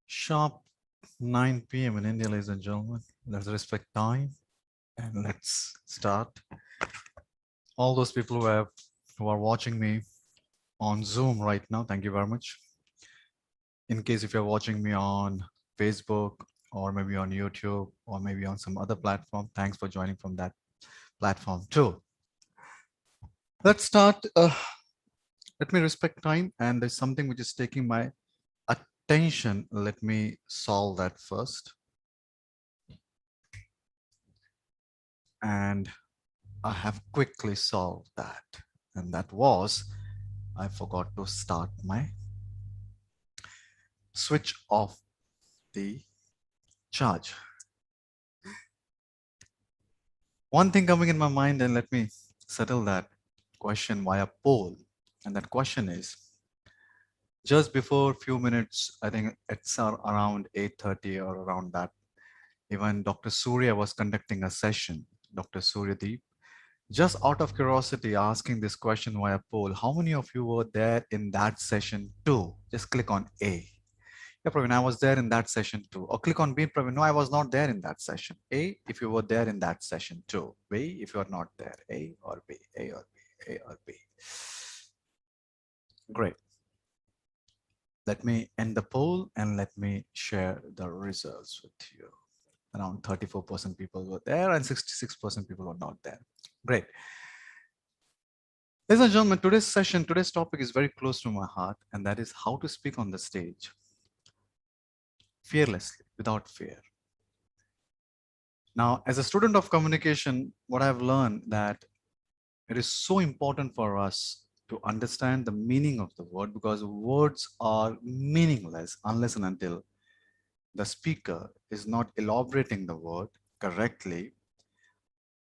Sharp 9 p.m. in India, ladies and gentlemen. Let's respect time and let's start. All those people who are watching me on Zoom right now, thank you very much. In case if you're watching me on Facebook or maybe on YouTube or maybe on some other platform, thanks for joining from that platform too. Let's start. Let me respect time, and there's something which is taking my attention. Let me solve that first. And I have quickly solved that. And that was, I forgot to start my switch off the charge. One thing coming in my mind, and let me settle that question via poll. And that question is, just before a few minutes, I think it's around 8:30 or around that, even Dr. Surya was conducting a session, Dr. Suryadeep. Just out of curiosity, asking this question via poll, how many of you were there in that session too? Just click on A. Yeah, Praveen, I was there in that session too. Or click on B, Praveen. No, I was not there in that session. A, if you were there in that session too. B, if you are not there. A or B, A or B, A or B. Great. Let me end the poll and let me share the results with you. Around 34% people were there and 66% people were not there. Great. Ladies and gentlemen, today's topic is very close to my heart, and that is how to speak on the stage fearlessly, without fear. Now, as a student of communication, what I've learned that it is so important for us to understand the meaning of the word, because words are meaningless unless and until the speaker is not elaborating the word correctly.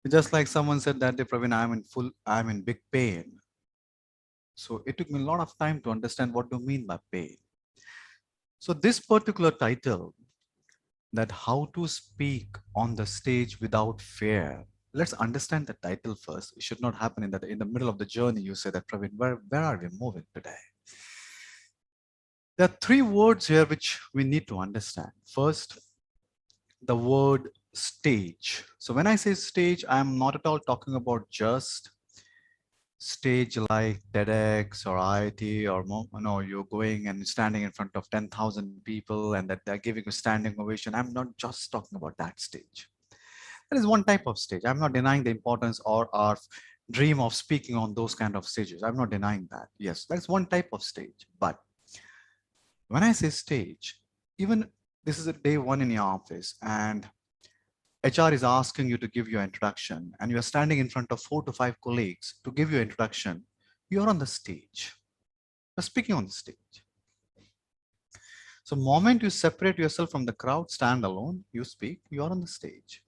Just like someone said that day, Praveen, I'm in big pain. So it took me a lot of time to understand what do you mean by pain. So this particular title, that how to speak on the stage without fear. Let's understand the title first. It should not happen in the middle of the journey. You say that, Praveen, where are we moving today? There are three words here which we need to understand. First, the word stage. So when I say stage, I'm not at all talking about just stage like TEDx or IIT or you're going and standing in front of 10,000 people and that they're giving you standing ovation. I'm not just talking about that stage. That is one type of stage. I'm not denying the importance or our dream of speaking on those kind of stages. I'm not denying that. Yes, that's one type of stage. But when I say stage, even this is a day one in your office and HR is asking you to give your introduction and you're standing in front of 4 to 5 colleagues to give your introduction, you're on the stage. You're speaking on the stage. So moment you separate yourself from the crowd, stand alone, you speak, you're on the stage.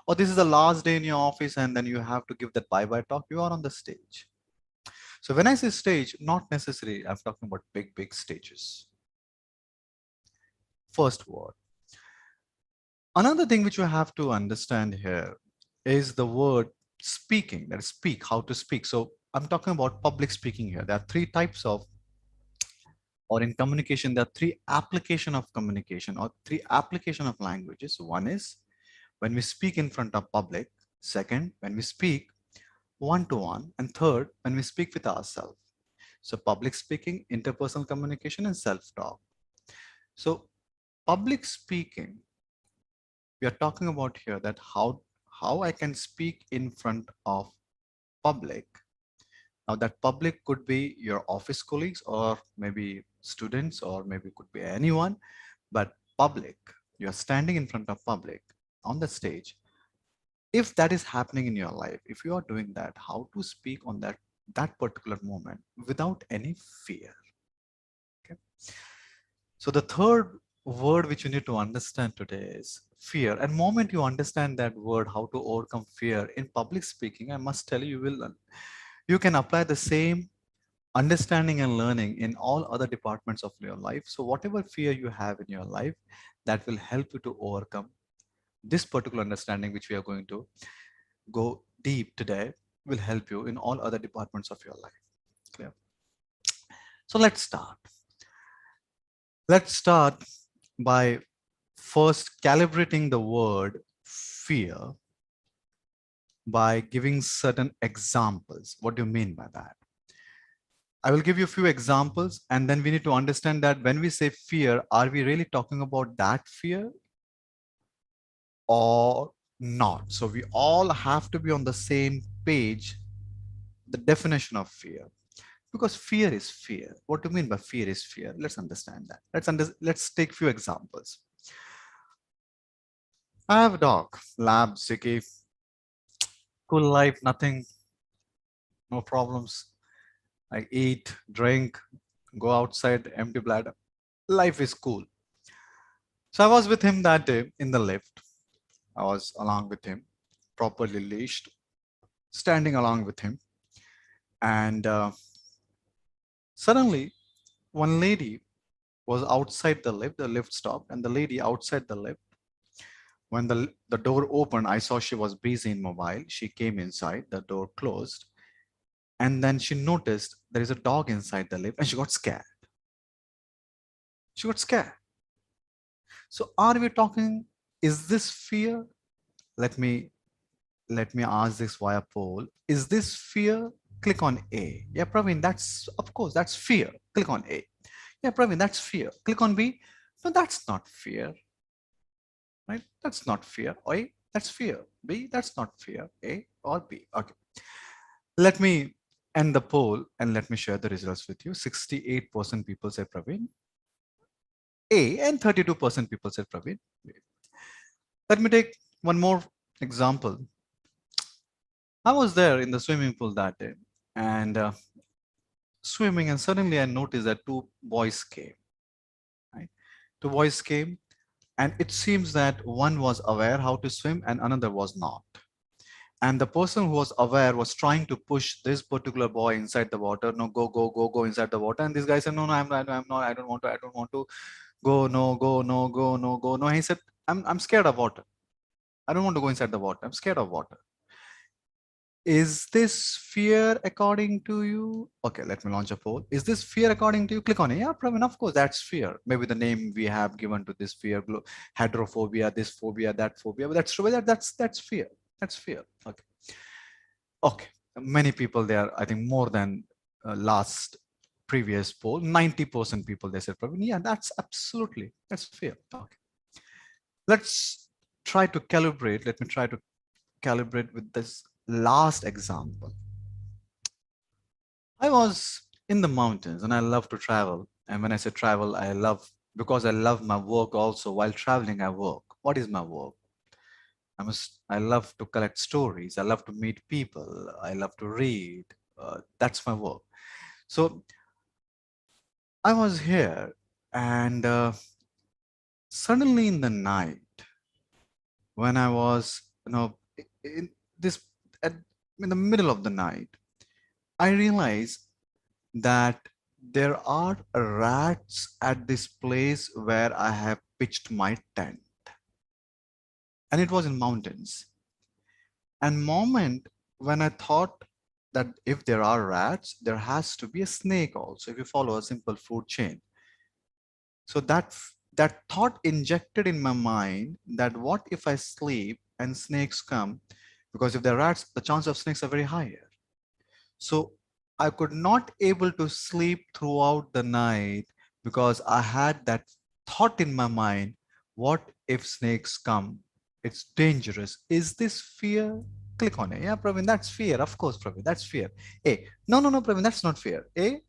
Or this is the last day in your office and then you have to give that bye-bye talk, you are on the stage. So when I say stage, not necessarily, I'm talking about big stages. First word. Another thing which you have to understand here is the word speaking, that is speak, how to speak. So I'm talking about public speaking here. There are three types of, or in communication, there are three application of communication or three application of languages. One is when we speak in front of public. Second, when we speak one-to-one. And third, when we speak with ourselves. So public speaking, interpersonal communication, and self-talk. So public speaking, we are talking about here that how I can speak in front of public. Now that public could be your office colleagues or maybe students or maybe could be anyone, but public, you're standing in front of public on the stage. If that is happening in your life, if you are doing that, how to speak on that particular moment without any fear. Okay. So the third word which you need to understand today is fear. And moment you understand that word, how to overcome fear in public speaking, I must tell you, you can apply the same understanding and learning in all other departments of your life. So whatever fear you have in your life, that will help you to overcome this particular understanding, which we are going to go deep today, will help you in all other departments of your life. Clear? So let's start. by first calibrating the word fear by giving certain examples. What do you mean by that? I will give you a few examples, and then we need to understand that when we say fear, are we really talking about that fear or not? So we all have to be on the same page, the definition of fear. Because fear is fear. What do you mean by fear is fear? Let's understand that. Let's take few examples. I have a dog, Lab, Ziggy, cool life, nothing, no problems. I eat, drink, go outside, empty bladder. Life is cool. So I was with him that day in the lift. I was along with him, properly leashed, standing along with him. And suddenly, one lady was outside the lift stopped, and the lady outside the lift, when the door opened, I saw she was busy in mobile. She came inside, the door closed, and then she noticed there is a dog inside the lift, and she got scared. She got scared. So are we talking, is this fear? Let me ask this via poll. Is this fear? Click on A. Yeah, Praveen, that's, of course, that's fear. Click on A. Yeah, Praveen, that's fear. Click on B. No, that's not fear, right? That's not fear. A, that's fear. B, that's not fear. A or B. Okay. Let me end the poll and let me share the results with you. 68% people said Praveen A and 32% people said Praveen B. Let me take one more example. I was there in the swimming pool that day and swimming, and suddenly I noticed that two boys came. Right? Two boys came, and it seems that one was aware how to swim and another was not. And the person who was aware was trying to push this particular boy inside the water. No, go, go, go, go inside the water. And this guy said, no, no, I'm not. I don't want to go. No, go, no, go, no, go, no. He said, I'm scared of water. I don't want to go inside the water. I'm scared of water. Is this fear according to you? Okay, let me launch a poll. Is this fear according to you? Click on it. Yeah, Praveen, of course, that's fear. Maybe the name we have given to this fear, hydrophobia, this phobia, that phobia, but that's true. That's fear. That's fear. Okay. Okay. Many people there, I think more than last previous poll, 90% people, they said, Praveen, yeah, that's absolutely, that's fear. Okay. Let's try to calibrate. Let me try to calibrate with this last example. I was in the mountains and I love to travel. And when I say travel, because I love my work also. While traveling, I work. What is my work? I love to collect stories. I love to meet people. I love to read. That's my work. So I was here, and suddenly in the night, when I was, in this, at, in the middle of the night, I realized that there are rats at this place where I have pitched my tent. And it was in mountains. And moment when I thought that if there are rats, there has to be a snake also, if you follow a simple food chain. So that thought injected in my mind that what if I sleep and snakes come? Because if there are rats, the chance of snakes are very higher. So I could not able to sleep throughout the night because I had that thought in my mind, what if snakes come? It's dangerous. Is this fear? Click on it. Yeah, Praveen, that's fear. Of course, Praveen, that's fear. A, no, no, no, Praveen, that's not fear. A,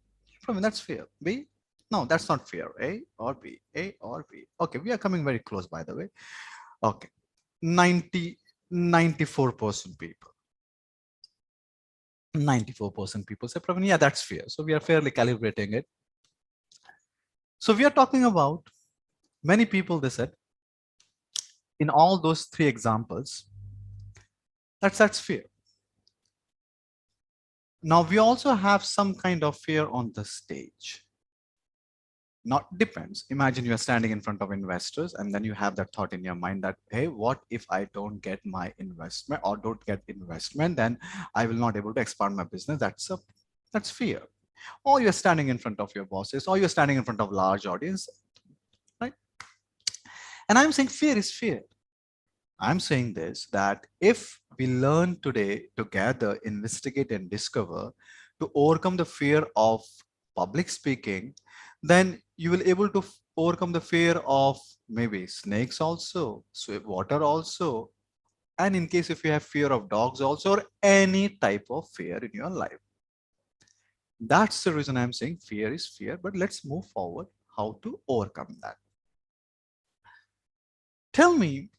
Praveen, that's fear. B, no, that's not fear. A or B, A or B. Okay, we are coming very close, by the way. Okay, 94% people. 94% people say, Praveen, yeah, that's fear. So we are fairly calibrating it. So we are talking about many people, they said, in all those three examples, that's fear. Now we also have some kind of fear on the stage. Not depends. Imagine you are standing in front of investors and then you have that thought in your mind that, hey, what if I don't get my investment or don't get investment, then I will not able to expand my business. That's fear. Or you're standing in front of your bosses, or you're standing in front of large audience, right? And I'm saying fear is fear. I'm saying this that if we learn today to gather, investigate, and discover to overcome the fear of public speaking, then you will able to overcome the fear of maybe snakes also, water also, and in case if you have fear of dogs also, or any type of fear in your life. That's the reason I'm saying fear is fear, but let's move forward how to overcome that. Tell me,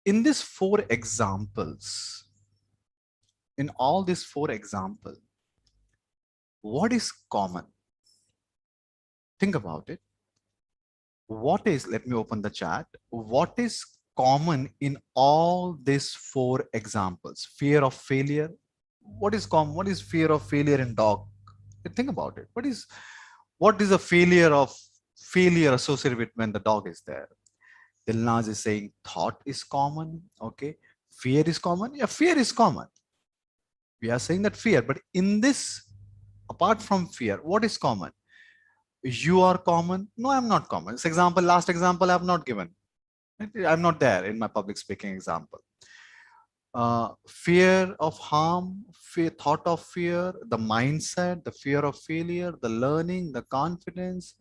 in these four examples, in all these four examples, what is common? Think about it. What is, let me open the chat. What is common in all these four examples? Fear of failure. What is common? What is fear of failure in dog? Think about it. What is a failure associated with when the dog is there? Dilnaz is saying thought is common. Okay. Fear is common. Yeah, fear is common. We are saying that fear, but in this, apart from fear, what is common? You are common. No, I'm not common. This example, last example, I have not given. I'm not there in my public speaking example. Fear of harm, thought of fear, the mindset, the fear of failure, the learning, the confidence,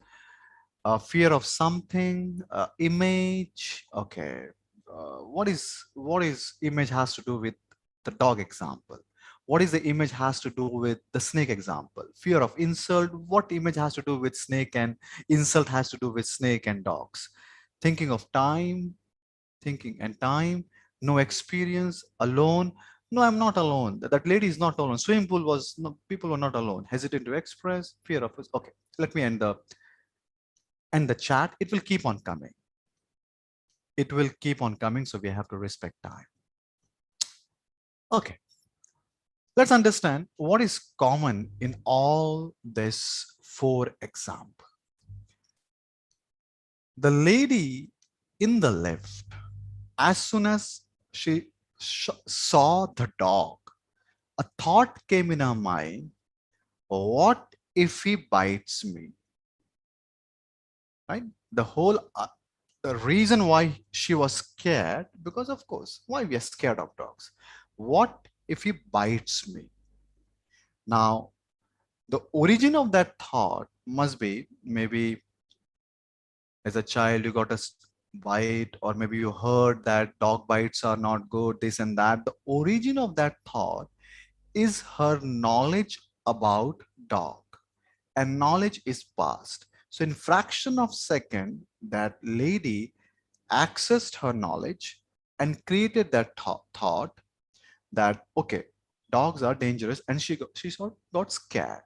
fear of something, image. Okay, what is image has to do with the dog example? What is the image has to do with the snake example? Fear of insult. What image has to do with snake and insult has to do with snake and dogs? Thinking of time, thinking and time. No experience, alone. No, I'm not alone. That lady is not alone. Swimming pool was no, people were not alone. Hesitant to express, fear of. Okay, let me end the chat. It will keep on coming. It will keep on coming. So we have to respect time. Okay. Let's understand what is common in all this four examples. The lady in the left, as soon as she saw the dog, a thought came in her mind, what if he bites me? Right? The reason why she was scared, because of course, why we are scared of dogs? What if he bites me? Now, the origin of that thought must be maybe as a child you got a bite, or maybe you heard that dog bites are not good, this and that. The origin of that thought is her knowledge about dog, and knowledge is passed. So in fraction of second, that lady accessed her knowledge and created that thought that okay, dogs are dangerous, and she sort of got scared.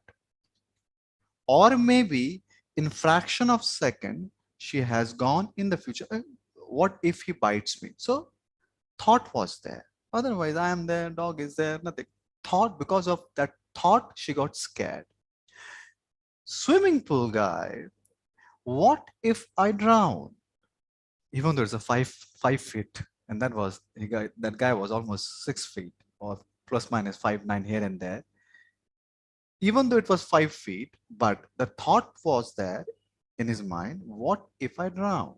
Or maybe in fraction of second she has gone in the future, what if he bites me? So thought was there. Otherwise, I am there, dog is there, nothing. Thought, because of that thought, she got scared. Swimming pool guy, what if I drown? Even though it's a 5 feet, and that guy was almost 6 feet, or plus minus 5'9" here and there. Even though it was 5 feet, but the thought was there in his mind, what if I drown?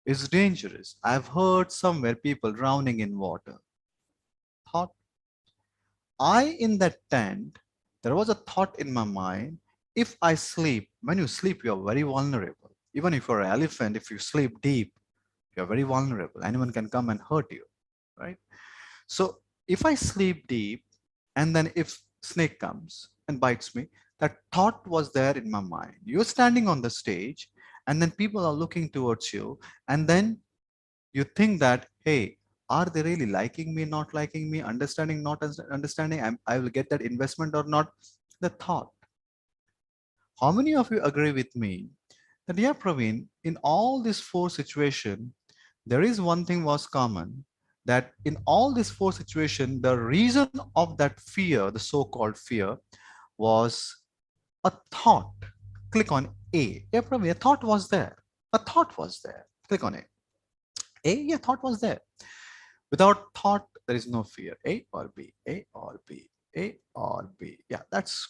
It's dangerous. I've heard somewhere people drowning in water. Thought. I in that tent, there was a thought in my mind, if I sleep, when you sleep, you're very vulnerable. Even if you're an elephant, if you sleep deep, you're very vulnerable. Anyone can come and hurt you, right? So if I sleep deep, and then if snake comes and bites me, that thought was there in my mind. You're standing on the stage, and then people are looking towards you, and then you think that, hey, are they really liking me, not liking me, understanding, not understanding, I will get that investment or not? The thought. How many of you agree with me that, yeah, Praveen, in all these four situations, there is one thing was common, that in all these four situations, the reason of that fear, the so-called fear, was a thought. Click on A. Yeah, Praveen, a thought was there. A thought was there. Click on A. A, yeah, thought was there. Without thought, there is no fear. A or B, A or B, A or B. Yeah, that's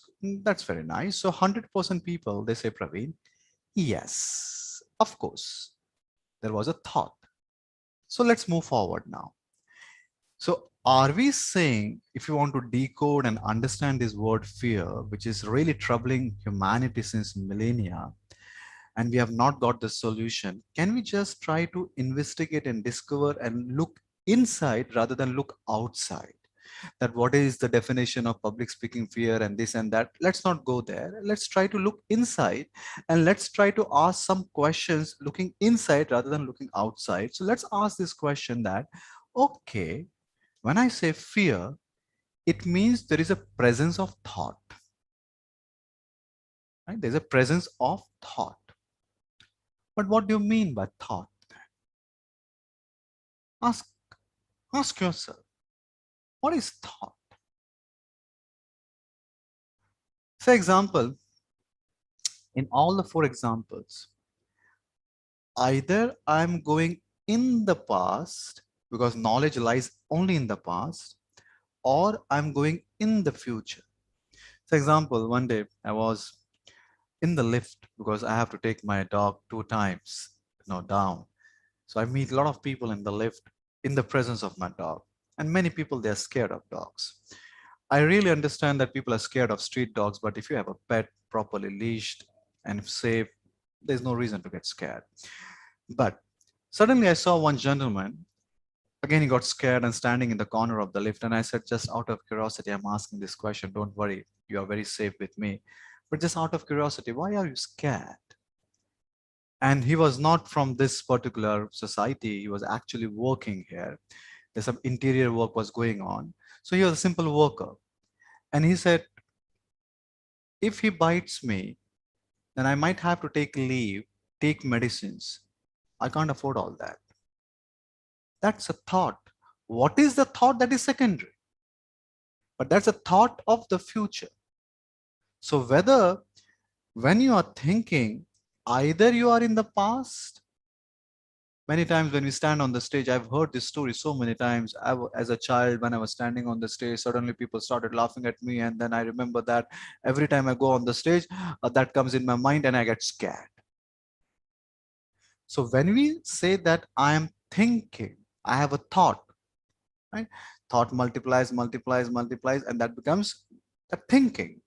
very nice. So 100% people, they say, Praveen, yes, of course. There was a thought. So let's move forward now. So are we saying if you want to decode and understand this word fear, which is really troubling humanity since millennia, and we have not got the solution, can we just try to investigate and discover and look inside rather than look outside? That what is the definition of public speaking fear and this and that? Let's not go there. Let's try to look inside and let's try to ask some questions looking inside rather than looking outside. So let's ask this question that, okay, when I say fear, it means there is a presence of thought, right? There's a presence of thought. But what do you mean by thought? Ask, ask yourself, what is thought? For example, in all the four examples, either I'm going in the past because knowledge lies only in the past, or I'm going in the future. For example, one day I was in the lift because I have to take my dog 2 times, down. So I meet a lot of people in the lift in the presence of my dog. And many people, they're scared of dogs. I really understand that people are scared of street dogs, but if you have a pet properly leashed and safe, there's no reason to get scared. But suddenly I saw one gentleman. Again, he got scared and standing in the corner of the lift. And I said, just out of curiosity, I'm asking this question. Don't worry, you are very safe with me. But just out of curiosity, why are you scared? And he was not from this particular society. He was actually working here. There's some interior work was going on. So he was a simple worker. And he said, if he bites me, then I might have to take leave, take medicines. I can't afford all that. That's a thought. What is the thought? That is secondary. But that's a thought of the future. So whether when you are thinking, either you are in the past. Many times when we stand on the stage, I've heard this story so many times. As a child, when I was standing on the stage, suddenly people started laughing at me. And then I remember that every time I go on the stage, that comes in my mind and I get scared. So when we say that I am thinking, I have a thought, right? Thought multiplies, multiplies, multiplies, and that becomes a thinking.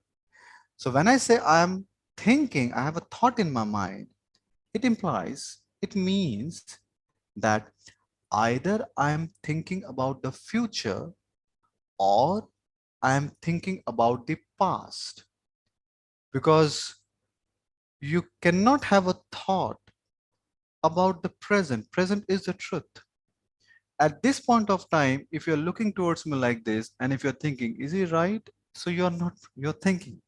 So when I say I am thinking, I have a thought in my mind, it means that either I am thinking about the future or I am thinking about the past. Because you cannot have a thought about the present. Present is the truth. At this point of time, if you're looking towards me like this, and if you're thinking, is he right? So you're not, you're thinking.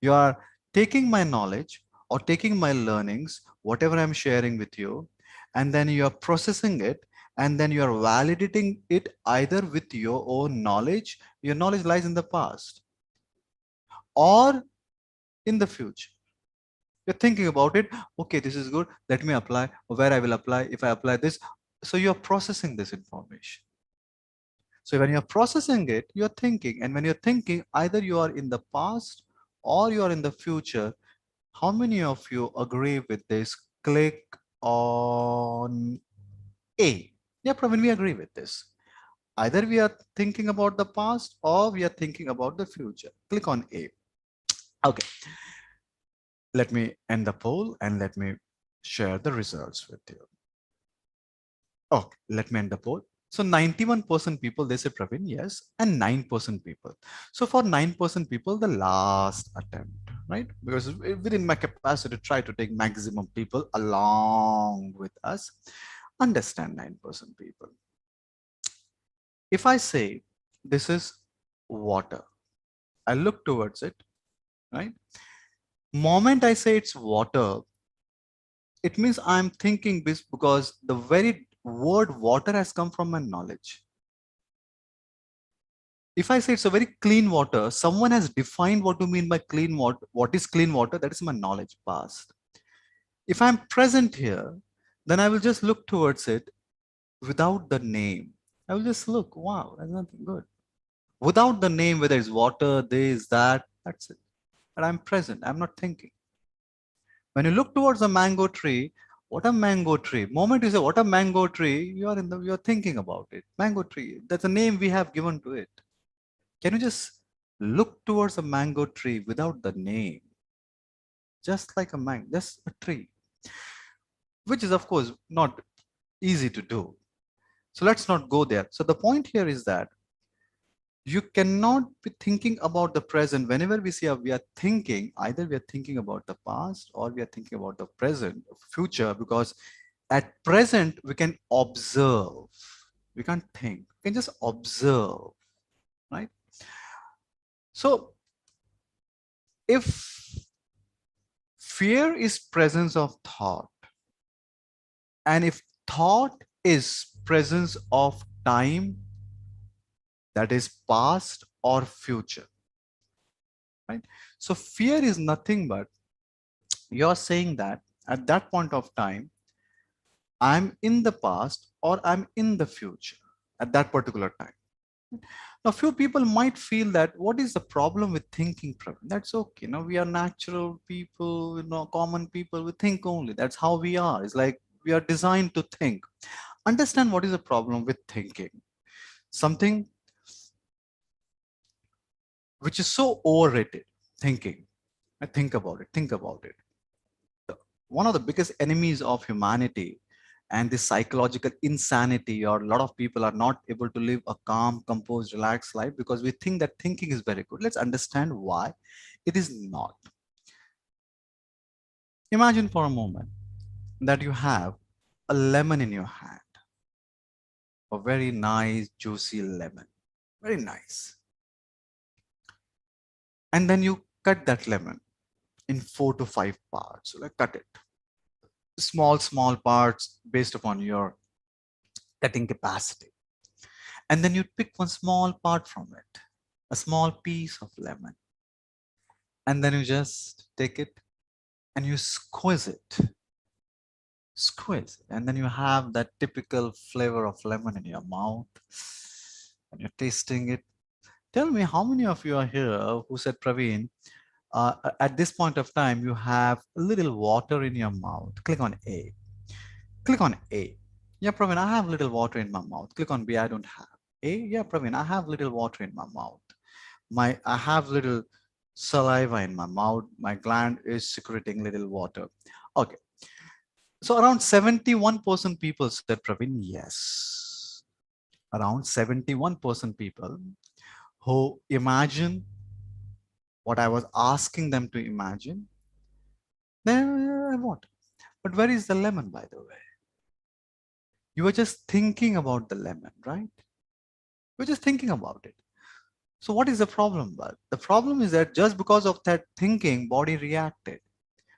You are taking my knowledge or taking my learnings, whatever I'm sharing with you, and then you are processing it, and then you are validating it either with your own knowledge, your knowledge lies in the past, or in the future. You're thinking about it, okay, this is good, let me apply, where I will apply, if I apply this. So you're processing this information. So when you're processing it, you're thinking, and when you're thinking, either you are in the past or you are in the future. How many of you agree with this? Click on A. Yeah, Praveen, we agree with this. Either we are thinking about the past or we are thinking about the future. Click on A. Okay, let me end the poll and let me share the results with you. Okay, let me end the poll. So 91% people, they say Praveen, yes, and 9% people. So for 9% people, the last attempt, right? Because within my capacity, try to take maximum people along with us. Understand 9% people. If I say this is water, I look towards it, right? Moment I say it's water, it means I'm thinking this because the very word water has come from my knowledge. If I say it's a very clean water, someone has defined what to mean by clean water. What is clean water? That is my knowledge past. If I'm present here, then I will just look towards it without the name. I will just look, wow, that's nothing good. Without the name, whether it's water, this, that, that's it. But I'm present, I'm not thinking. When you look towards a mango tree, What a mango tree. Moment you say, what a mango tree, you're thinking about it. Mango tree. That's a name we have given to it. Can you just look towards a mango tree without the name? Just like a just a tree, which is of course not easy to do. So let's not go there. So the point here is that you cannot be thinking about the present. Whenever we see we are thinking, either we are thinking about the past or we are thinking about the present, future, because at present we can observe. We can't think. We can just observe, right? So if fear is presence of thought, and if thought is presence of time, that is past or future, right? So fear is nothing but you're saying that at that point of time, I'm in the past or I'm in the future at that particular time. Now, few people might feel that what is the problem with thinking, Praveen? That's okay. We are natural people, common people. We think only. That's how we are. It's like we are designed to think. Understand what is the problem with thinking. Something which is so overrated, thinking. I think about it. Think about it. One of the biggest enemies of humanity and this psychological insanity, or a lot of people are not able to live a calm, composed, relaxed life because we think that thinking is very good. Let's understand why it is not. Imagine for a moment that you have a lemon in your hand, a very nice, juicy lemon, very nice. And then you cut that lemon in 4 to 5 parts. So like cut it, small parts based upon your cutting capacity. And then you pick one small part from it, a small piece of lemon. And then you just take it and you squeeze it. And then you have that typical flavor of lemon in your mouth and you're tasting it. Tell me, how many of you are here who said, Praveen, at this point of time, you have a little water in your mouth? Click on A. Click on A. Yeah, Praveen, I have little water in my mouth. Click on B. I don't have. A. Yeah, Praveen, I have little water in my mouth. I have little saliva in my mouth. My gland is secreting little water. Okay. So around 71% people said, Praveen, yes. Around 71% people who imagine what I was asking them to imagine, then what? But where is the lemon, by the way? You were just thinking about the lemon, right? You were just thinking about it. So what is the problem? But the problem is that just because of that thinking, body reacted.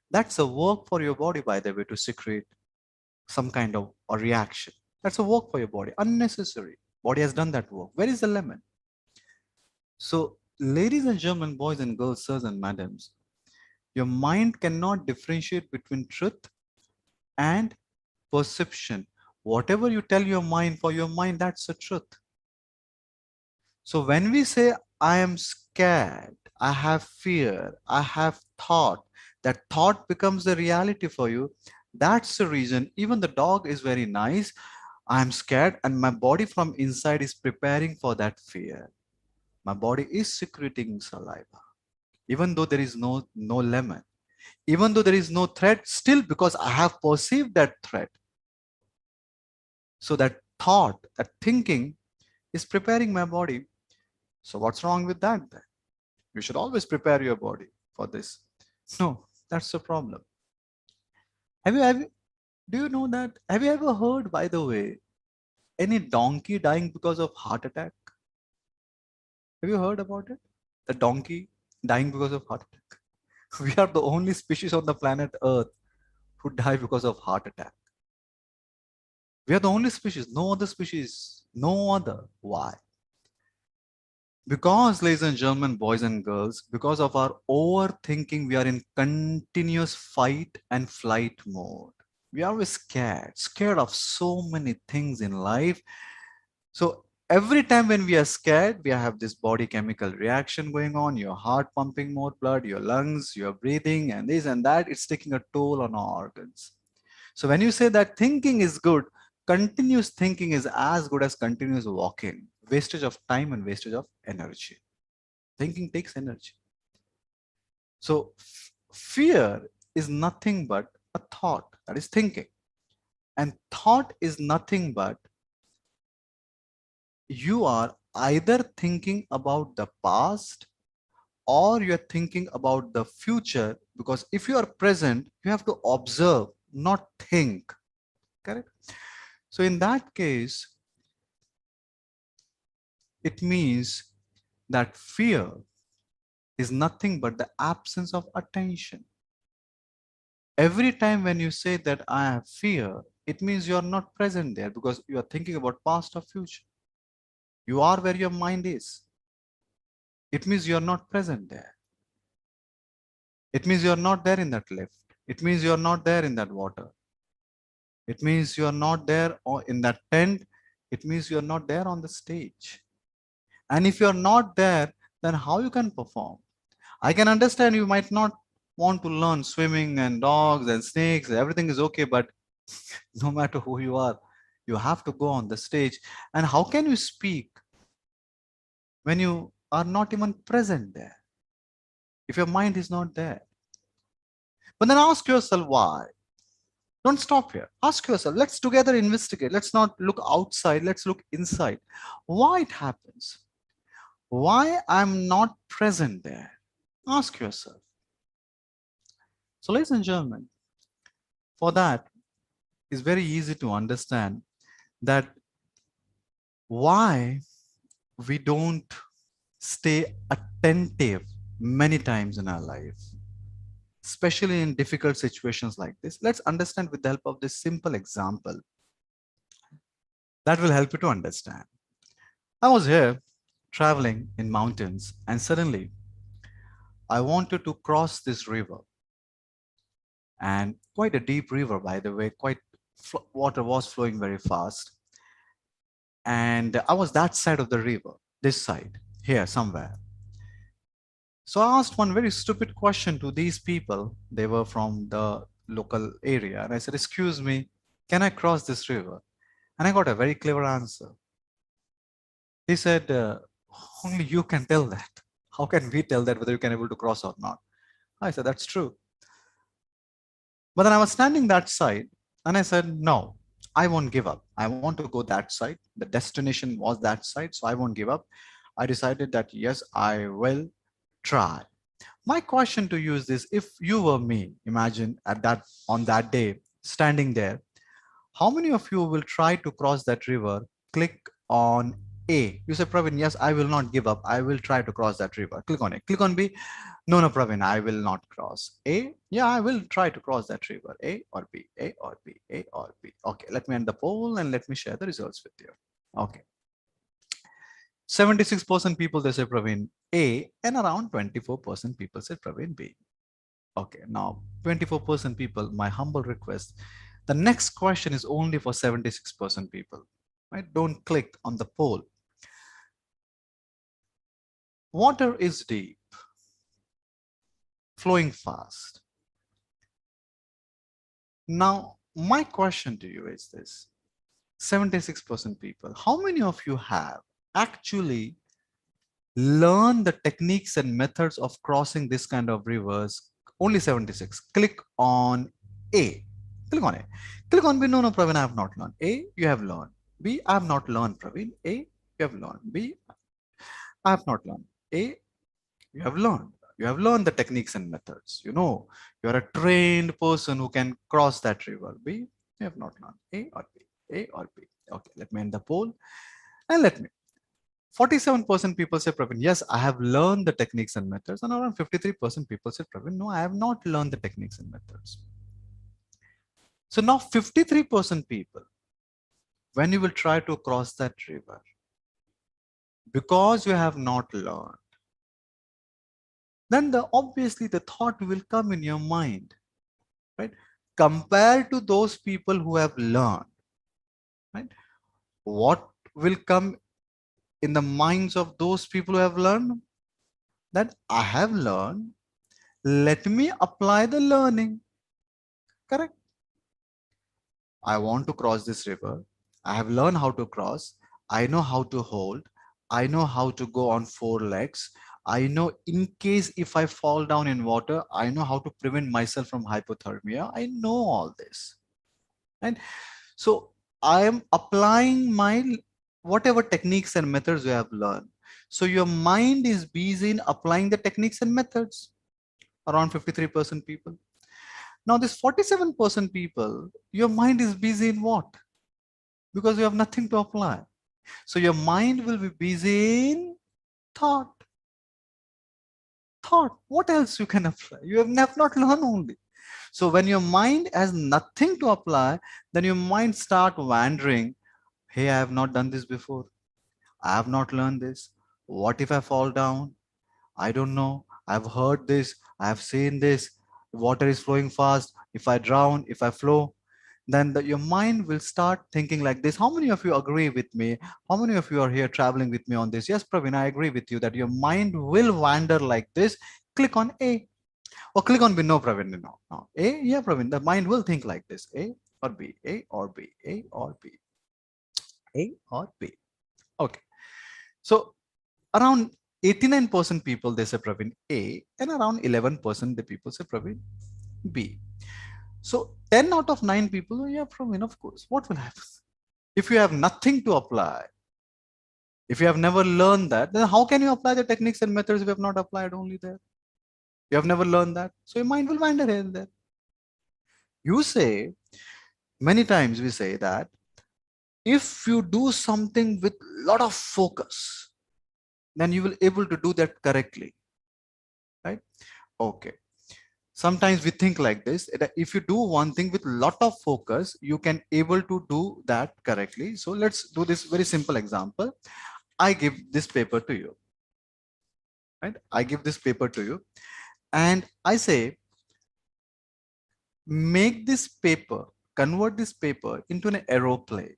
That's a work for your body, by the way, to secrete some kind of a reaction. That's a work for your body, unnecessary. Body has done that work. Where is the lemon? So, ladies and gentlemen, boys and girls, sirs and madams, your mind cannot differentiate between truth and perception. Whatever you tell your mind, for your mind, that's the truth. So when we say, I am scared, I have fear, I have thought, that thought becomes the reality for you. That's the reason. Even the dog is very nice. I'm scared, and my body from inside is preparing for that fear. My body is secreting saliva, even though there is no lemon, even though there is no threat, still because I have perceived that threat. So that thought, that thinking is preparing my body. So what's wrong with that then? You should always prepare your body for this. No, that's the problem. Have you, do you know that? Have you ever heard, by the way, any donkey dying because of heart attack? Have you heard about it? The donkey dying because of heart attack. We are the only species on the planet Earth who die because of heart attack. We are the only species, no other species, no other. Why? Because, ladies and gentlemen, boys and girls, because of our overthinking, we are in continuous fight and flight mode. We are always scared of so many things in life. So every time when we are scared, we have this body chemical reaction going on, your heart pumping more blood, your lungs, your breathing, and this and that. It's taking a toll on our organs. So when you say that thinking is good, continuous thinking is as good as continuous walking. Wastage of time and wastage of energy. Thinking takes energy. So fear is nothing but a thought, that is thinking. And thought is nothing but you are either thinking about the past or you're thinking about the future, because if you are present, you have to observe, not think. Correct? So in that case, it means that fear is nothing but the absence of attention. Every time when you say that I have fear, it means you are not present there because you are thinking about past or future. You are where your mind is. It means you are not present there. It means you are not there in that lift. It means you are not there in that water. It means you are not there in that tent. It means you are not there on the stage. And if you are not there, then how you can perform? I can understand you might not want to learn swimming and dogs and snakes. Everything is okay, but no matter who you are, you have to go on the stage. And how can you speak when you are not even present there? If your mind is not there. But then ask yourself why. Don't stop here. Ask yourself, let's together investigate. Let's not look outside, let's look inside. Why it happens? Why I'm not present there? Ask yourself. So, ladies and gentlemen, for that, it's very easy to understand that why we don't stay attentive many times in our life, especially in difficult situations like this. Let's understand with the help of this simple example that will help you to understand. I was here traveling in mountains and suddenly I wanted to cross this river, and quite a deep river, by the way, quite water was flowing very fast. And I was that side of the river, this side, here somewhere. So I asked one very stupid question to these people. They were from the local area. And I said, excuse me, can I cross this river? And I got a very clever answer. He said, only you can tell that. How can we tell that whether you can able to cross or not? I said, that's true. But then I was standing that side and I said, no, I won't give up. I want to go that side. The destination was that side, so I won't give up. I decided that, yes, I will try. My question to you is this: if you were me, imagine on that day, standing there, how many of you will try to cross that river? Click on A. You say, Praveen, yes, I will not give up. I will try to cross that river. Click on A. Click on B. No, Praveen, I will not cross. A, yeah, I will try to cross that river. A or B, A or B, A or B. Okay, let me end the poll and let me share the results with you. Okay. 76% people, they say Praveen A, and around 24% people say Praveen B. Okay, now 24% people, my humble request, the next question is only for 76% people, right? Don't click on the poll. Water is deep, flowing fast. Now, my question to you is this: 76% people, how many of you have actually learned the techniques and methods of crossing this kind of rivers? Only 76. Click on A. Click on A. Click on B. No, no, Praveen, I have not learned. A, you have learned. B, I have not learned, Praveen. A, you have learned. B, I have not learned. A, you have learned. You have learned the techniques and methods. You know, you are a trained person who can cross that river. B, you have not learned. A or B. A or B. Okay, let me end the poll and let me. 47% people say, Praveen, yes, I have learned the techniques and methods. And around 53% people say, Praveen, no, I have not learned the techniques and methods. So now 53% people, when you will try to cross that river, because you have not learned, then obviously the thought will come in your mind, right? Compared to those people who have learned, right? What will come in the minds of those people who have learned? That I have learned, let me apply the learning. Correct? I want to cross this river. I have learned how to cross. I know how to hold. I know how to go on four legs. I know in case if I fall down in water, I know how to prevent myself from hypothermia. I know all this. And so I am applying my whatever techniques and methods you have learned. So your mind is busy in applying the techniques and methods, around 53% people. Now this 47% people, your mind is busy in what? Because you have nothing to apply. So your mind will be busy in thought. Thought. What else you can apply? You have not learned only. So when your mind has nothing to apply, then your mind start wandering. Hey, I have not done this before. I have not learned this. What if I fall down? I don't know. I've heard this. I have seen this. Water is flowing fast. If I drown, if I flow, then your mind will start thinking like this. How many of you agree with me? How many of you are here traveling with me on this? Yes, Praveen, I agree with you that your mind will wander like this. Click on A or click on B. No, Praveen, no, no. A, yeah, Praveen, the mind will think like this. A or B, A or B, A or B, A or B. Okay. So around 89% people, they say Praveen A, and around 11% the people say Praveen B. So 10 out of 9 people, oh, yeah, Praveen, of course. What will happen? If you have nothing to apply, if you have never learned that, then how can you apply the techniques and methods if you have not applied only there? You have never learned that. So your mind will wander here and there. You say, many times we say that if you do something with lot of focus, then you will able to do that correctly, right? Okay. Sometimes we think like this, that if you do one thing with lot of focus, you can able to do that correctly. So let's do this very simple example. I give this paper to you, right? I give this paper to you and I say, make this paper, convert this paper into an aeroplane,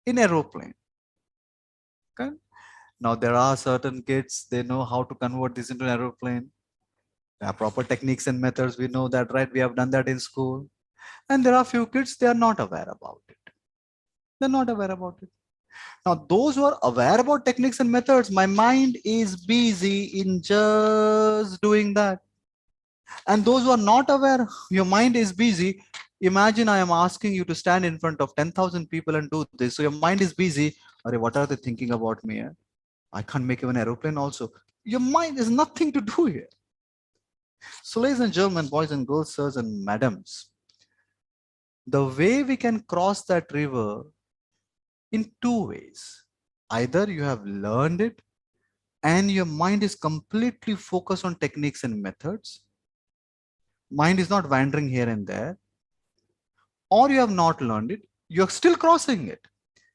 in aeroplane. Okay? Now there are certain kids, they know how to convert this into an aeroplane. There are proper techniques and methods. We know that, right? We have done that in school. And there are few kids, they are not aware about it. They're not aware about it. Now, those who are aware about techniques and methods, my mind is busy in just doing that. And those who are not aware, your mind is busy. Imagine I am asking you to stand in front of 10,000 people and do this. So your mind is busy. Arey, what are they thinking about me? I can't make even an aeroplane also. Your mind is nothing to do here. So ladies and gentlemen, boys and girls, sirs and madams, the way we can cross that river in two ways. Either you have learned it and your mind is completely focused on techniques and methods. Mind is not wandering here and there. Or you have not learned it. You're still crossing it.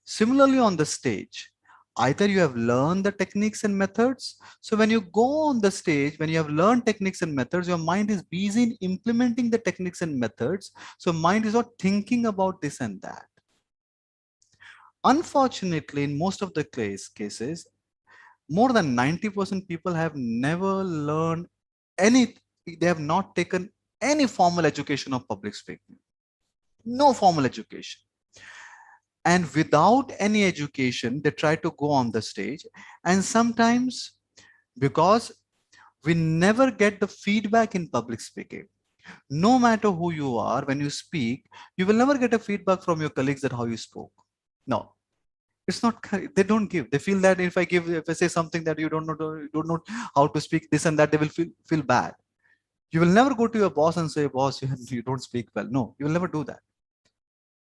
Similarly on the stage, either you have learned the techniques and methods. So when you go on the stage, when you have learned techniques and methods, your mind is busy in implementing the techniques and methods. So mind is not thinking about this and that. Unfortunately, in most of the cases, more than 90% people have never learned any, they have not taken any formal education of public speaking. No formal education. And without any education, they try to go on the stage. And sometimes, because we never get the feedback in public speaking, no matter who you are, when you speak, you will never get a feedback from your colleagues that how you spoke. No, it's not, they don't give. They feel that if I say something that you don't know how to speak this and that, they will feel bad. You will never go to your boss and say, boss, you don't speak well. No, you will never do that.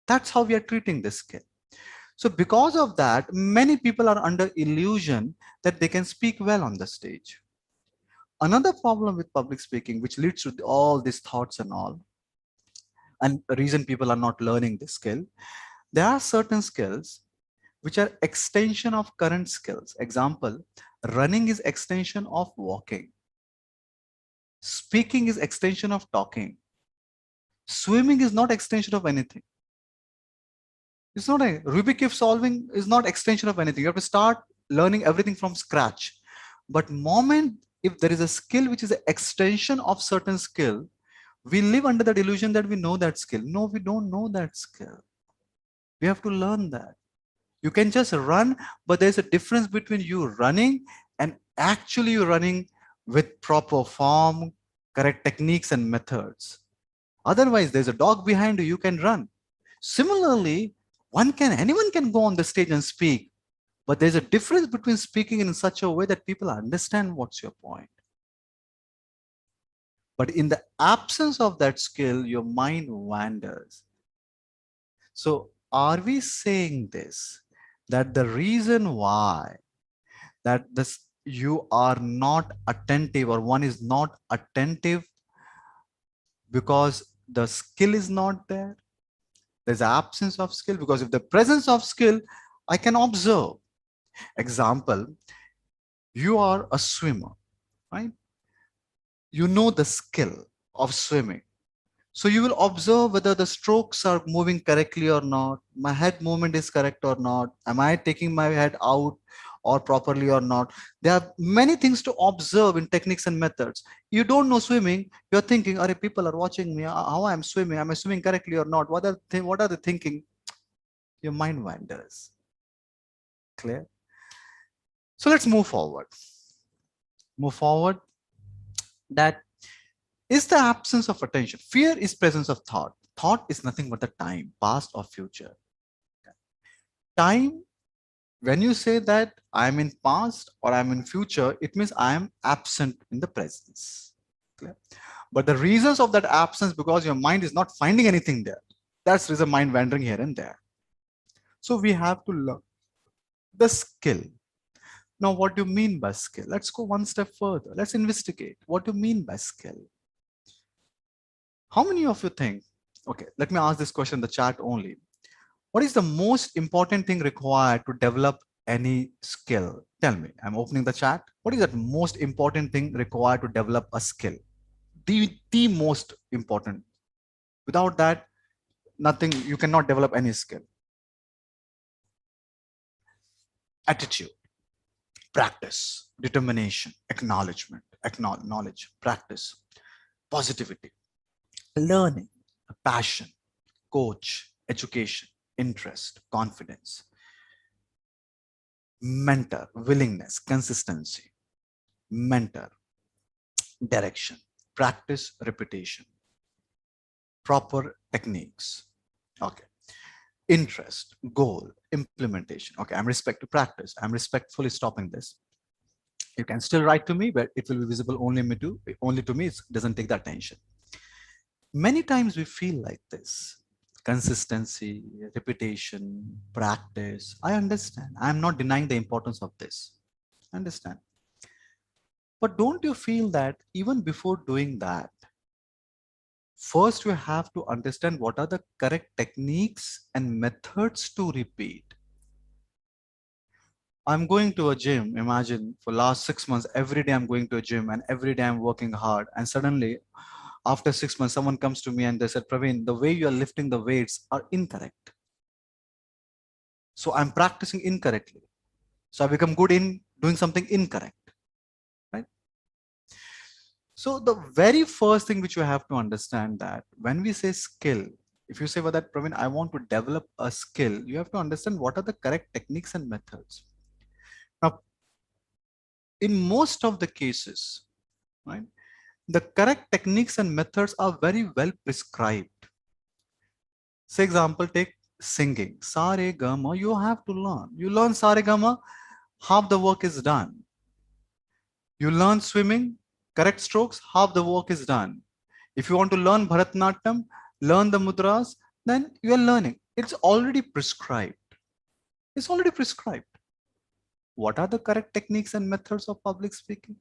That's how we are treating this skill. So because of that, many people are under illusion that they can speak well on the stage. Another problem with public speaking, which leads to all these thoughts and all, and the reason people are not learning this skill, there are certain skills which are extension of current skills. Example, running is extension of walking. Speaking is extension of talking. Swimming is not extension of anything. It's not a Rubik cube solving is not extension of anything. You have to start learning everything from scratch. But moment if there is a skill which is an extension of certain skill, We live under the delusion that we know that skill. No, we don't know that skill. We have to learn that. You can just run, but there's a difference between you running and actually you running with proper form, correct techniques and methods. Otherwise, there's a dog behind you, you can run. Similarly, anyone can go on the stage and speak, but there's a difference between speaking in such a way that people understand what's your point. But in the absence of that skill, your mind wanders. So are we saying this, that the reason why that this you are not attentive or one is not attentive because the skill is not there? There's absence of skill, because if the presence of skill, I can observe. Example, you are a swimmer, right? You know the skill of swimming. So you will observe whether the strokes are moving correctly or not. My head movement is correct or not. Am I taking my head out or properly or not? There are many things to observe in techniques and methods. You don't know swimming. You're thinking, "Are people are watching me? How I'm swimming? Am I swimming correctly or not? What are they thinking?" Your mind wanders. Clear? So let's move forward. Move forward. That is the absence of attention. Fear is presence of thought. Thought is nothing but the time, past or future. Time, when you say that I'm in past or I'm in future, it means I am absent in the presence. Clear? But the reasons of that absence, because your mind is not finding anything there. That's the reason mind wandering here and there. So we have to learn the skill. Now, what do you mean by skill? Let's go one step further. Let's investigate. What do you mean by skill? How many of you think, okay, let me ask this question in the chat only. What is the most important thing required to develop any skill? Tell me, I'm opening the chat. What is that most important thing required to develop a skill? The most important. Without that, nothing, you cannot develop any skill. Attitude, practice, determination, acknowledgement, knowledge, practice, positivity, learning, passion, coach, education, interest, confidence, mentor, willingness, consistency, mentor, direction, practice, repetition, proper techniques. Okay. Interest, goal, implementation. Okay, I'm respect to practice. I'm respectfully stopping this. You can still write to me, but it will be visible only to me. It doesn't take the attention. Many times we feel like this. Consistency, repetition, practice. I understand. I'm not denying the importance of this. I understand. But don't you feel that even before doing that, first you have to understand what are the correct techniques and methods to repeat? I'm going to a gym. Imagine for last 6 months, every day I'm going to a gym and every day I'm working hard. And suddenly after 6 months, someone comes to me and they said, Praveen, the way you're lifting the weights are incorrect. So I'm practicing incorrectly. So I become good in doing something incorrect, right? So the very first thing which you have to understand, that when we say skill, if you say, well, that Praveen, I want to develop a skill, you have to understand what are the correct techniques and methods. Now, in most of the cases, right, the correct techniques and methods are very well prescribed. Say example, take singing. Sa re ga ma, you have to learn. You learn sa re ga ma, half the work is done. You learn swimming, correct strokes, half the work is done. If you want to learn Bharatanatyam, learn the mudras, then you are learning. It's already prescribed. It's already prescribed. What are the correct techniques and methods of public speaking?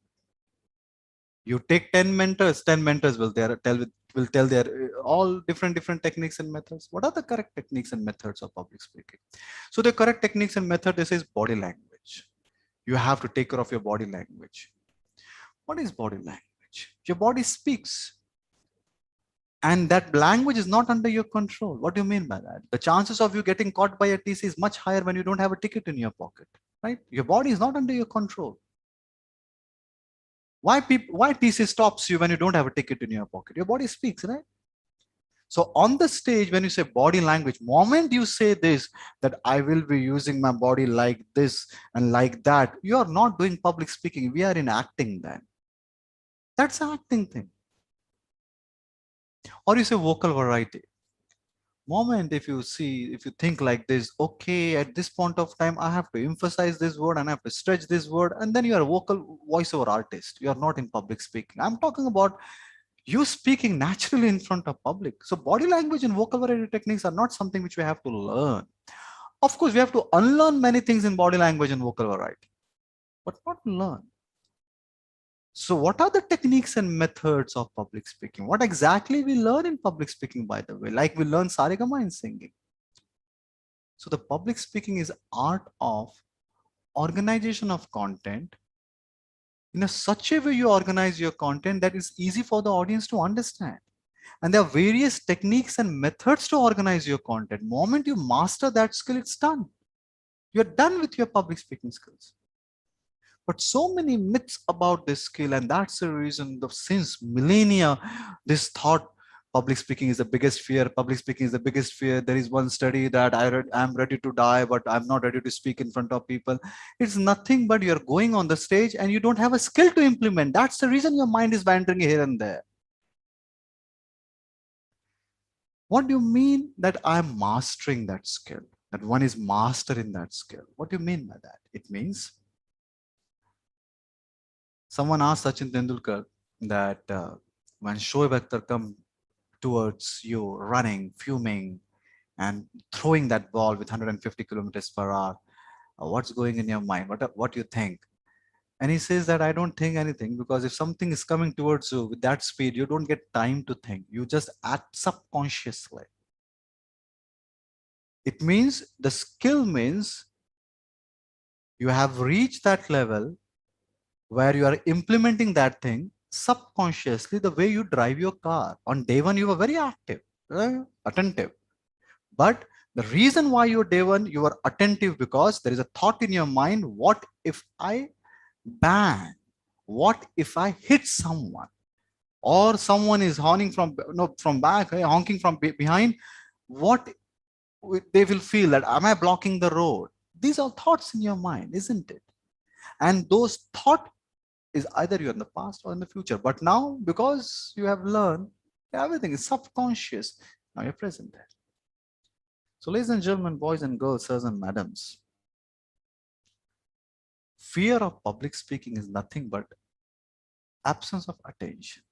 You take 10 mentors, 10 mentors will tell their all different techniques and methods. What are the correct techniques and methods of public speaking? So the correct techniques and method, this is body language. You have to take care of your body language. What is body language? Your body speaks. And that language is not under your control. What do you mean by that? The chances of you getting caught by a TC is much higher when you don't have a ticket in your pocket, right? Your body is not under your control. Why TC stops you when you don't have a ticket in your pocket? Your body speaks, right? So on the stage, when you say body language, moment you say this, that I will be using my body like this and like that, you are not doing public speaking. We are in acting then. That's an acting thing. Or you say vocal variety. Moment if you think like this, okay, at this point of time, I have to emphasize this word and I have to stretch this word, and then you are a vocal voiceover artist. You are not in public speaking. I'm talking about you speaking naturally in front of public. So body language and vocal variety techniques are not something which we have to learn. Of course, we have to unlearn many things in body language and vocal variety, but not learn. So what are the techniques and methods of public speaking? What exactly we learn in public speaking, by the way, like we learn Saregama in singing. So the public speaking is art of organization of content in a such a way you organize your content that is easy for the audience to understand. And there are various techniques and methods to organize your content. Moment you master that skill, it's done. You're done with your public speaking skills. But so many myths about this skill, and that's the reason that since millennia, this thought public speaking is the biggest fear. Public speaking is the biggest fear. There is one study that I'm ready to die, but I'm not ready to speak in front of people. It's nothing but you're going on the stage and you don't have a skill to implement. That's the reason your mind is wandering here and there. What do you mean that I'm mastering that skill? That one is master in that skill. What do you mean by that? It means someone asked Sachin Tendulkar that when Shoaib Akhtar come towards you running, fuming, and throwing that ball with 150 kilometers per hour, what's going in your mind? What do you think? And he says that I don't think anything, because if something is coming towards you with that speed, you don't get time to think. You just act subconsciously. It means the skill means you have reached that level where you are implementing that thing subconsciously, the way you drive your car. On day one, you were very active, attentive. But the reason why you're day one, you are attentive because there is a thought in your mind, what if I bang? What if I hit someone? Or someone is honking from no from back, honking from behind. What they will feel that, am I blocking the road? These are thoughts in your mind, isn't it? And those thought is either you're in the past or in the future. But now, because you have learned, everything is subconscious. Now you're present there. So ladies and gentlemen, boys and girls, sirs and madams, fear of public speaking is nothing but absence of attention.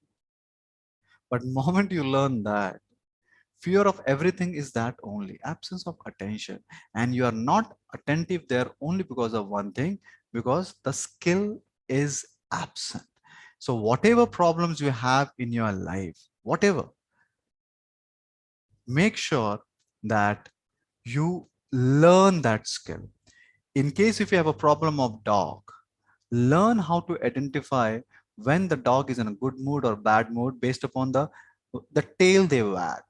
But moment you learn that, fear of everything is that only, absence of attention. And you are not attentive there only because of one thing, because the skill is absent. So whatever problems you have in your life, whatever, make sure that you learn that skill. In case if you have a problem of dog, learn how to identify when the dog is in a good mood or bad mood based upon the tail they wag.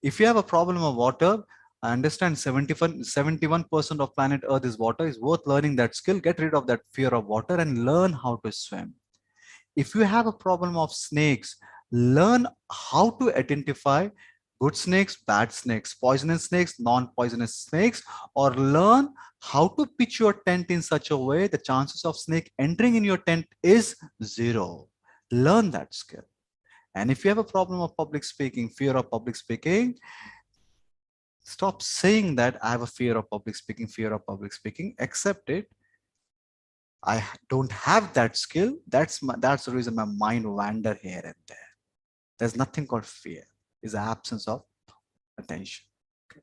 If you have a problem of water, I understand 71% of planet Earth is water. Is worth learning that skill. Get rid of that fear of water and learn how to swim. If you have a problem of snakes, learn how to identify good snakes, bad snakes, poisonous snakes, non-poisonous snakes, or learn how to pitch your tent in such a way the chances of snake entering in your tent is zero. Learn that skill. And if you have a problem of public speaking, fear of public speaking, stop saying that I have a fear of public speaking, fear of public speaking. Accept it. I don't have that skill. That's the reason my mind wander here and there. There's nothing called fear. It's the absence of attention. Okay.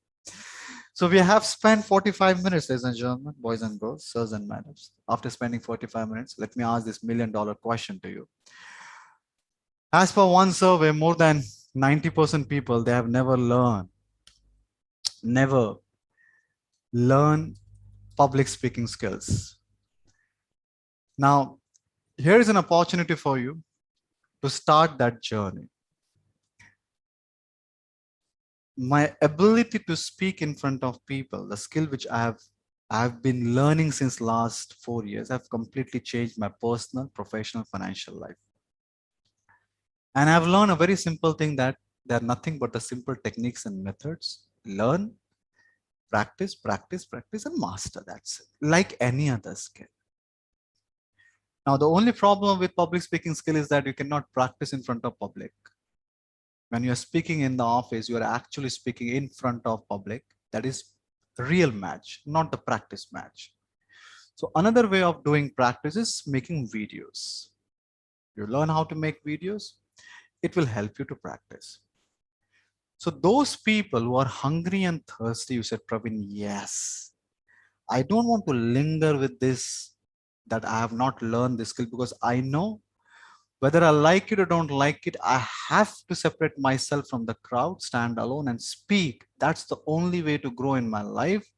So we have spent 45 minutes, ladies and gentlemen, boys and girls, sirs and madams. After spending 45 minutes, let me ask this $1,000,000 question to you. As per one survey, more than 90% people, they have never learn public speaking skills. Now, here is an opportunity for you to start that journey. My ability to speak in front of people, the skill which I have I've been learning since last 4 years. I've completely changed my personal, professional, financial life. And I've learned a very simple thing that they're nothing but the simple techniques and methods. Learn, practice, practice, practice, and master. That's it. Like any other skill. Now, the only problem with public speaking skill is that you cannot practice in front of public. When you're speaking in the office, you are actually speaking in front of public. That is real match, not the practice match. So another way of doing practice is making videos. You learn how to make videos, it will help you to practice. So those people who are hungry and thirsty, you said, Praveen, yes, I don't want to linger with this, that I have not learned this skill, because I know whether I like it or don't like it, I have to separate myself from the crowd, stand alone and speak. That's the only way to grow in my life,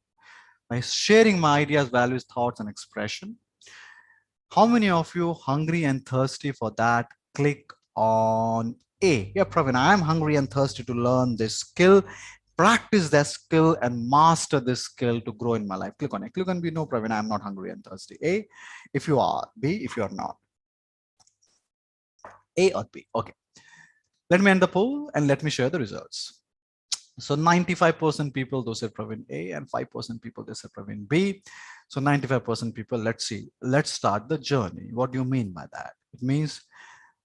by sharing my ideas, values, thoughts, and expression. How many of you hungry and thirsty for that? Click on A. Yeah, Praveen, I am hungry and thirsty to learn this skill, practice that skill, and master this skill to grow in my life. Click on it. Click on B. No, Praveen, I am not hungry and thirsty. A, if you are. B, if you are not. A or B. Okay. Let me end the poll and let me share the results. So 95% people, those said Praveen A, and 5% people, they said Praveen B. So 95% people, let's see, let's start the journey. What do you mean by that? It means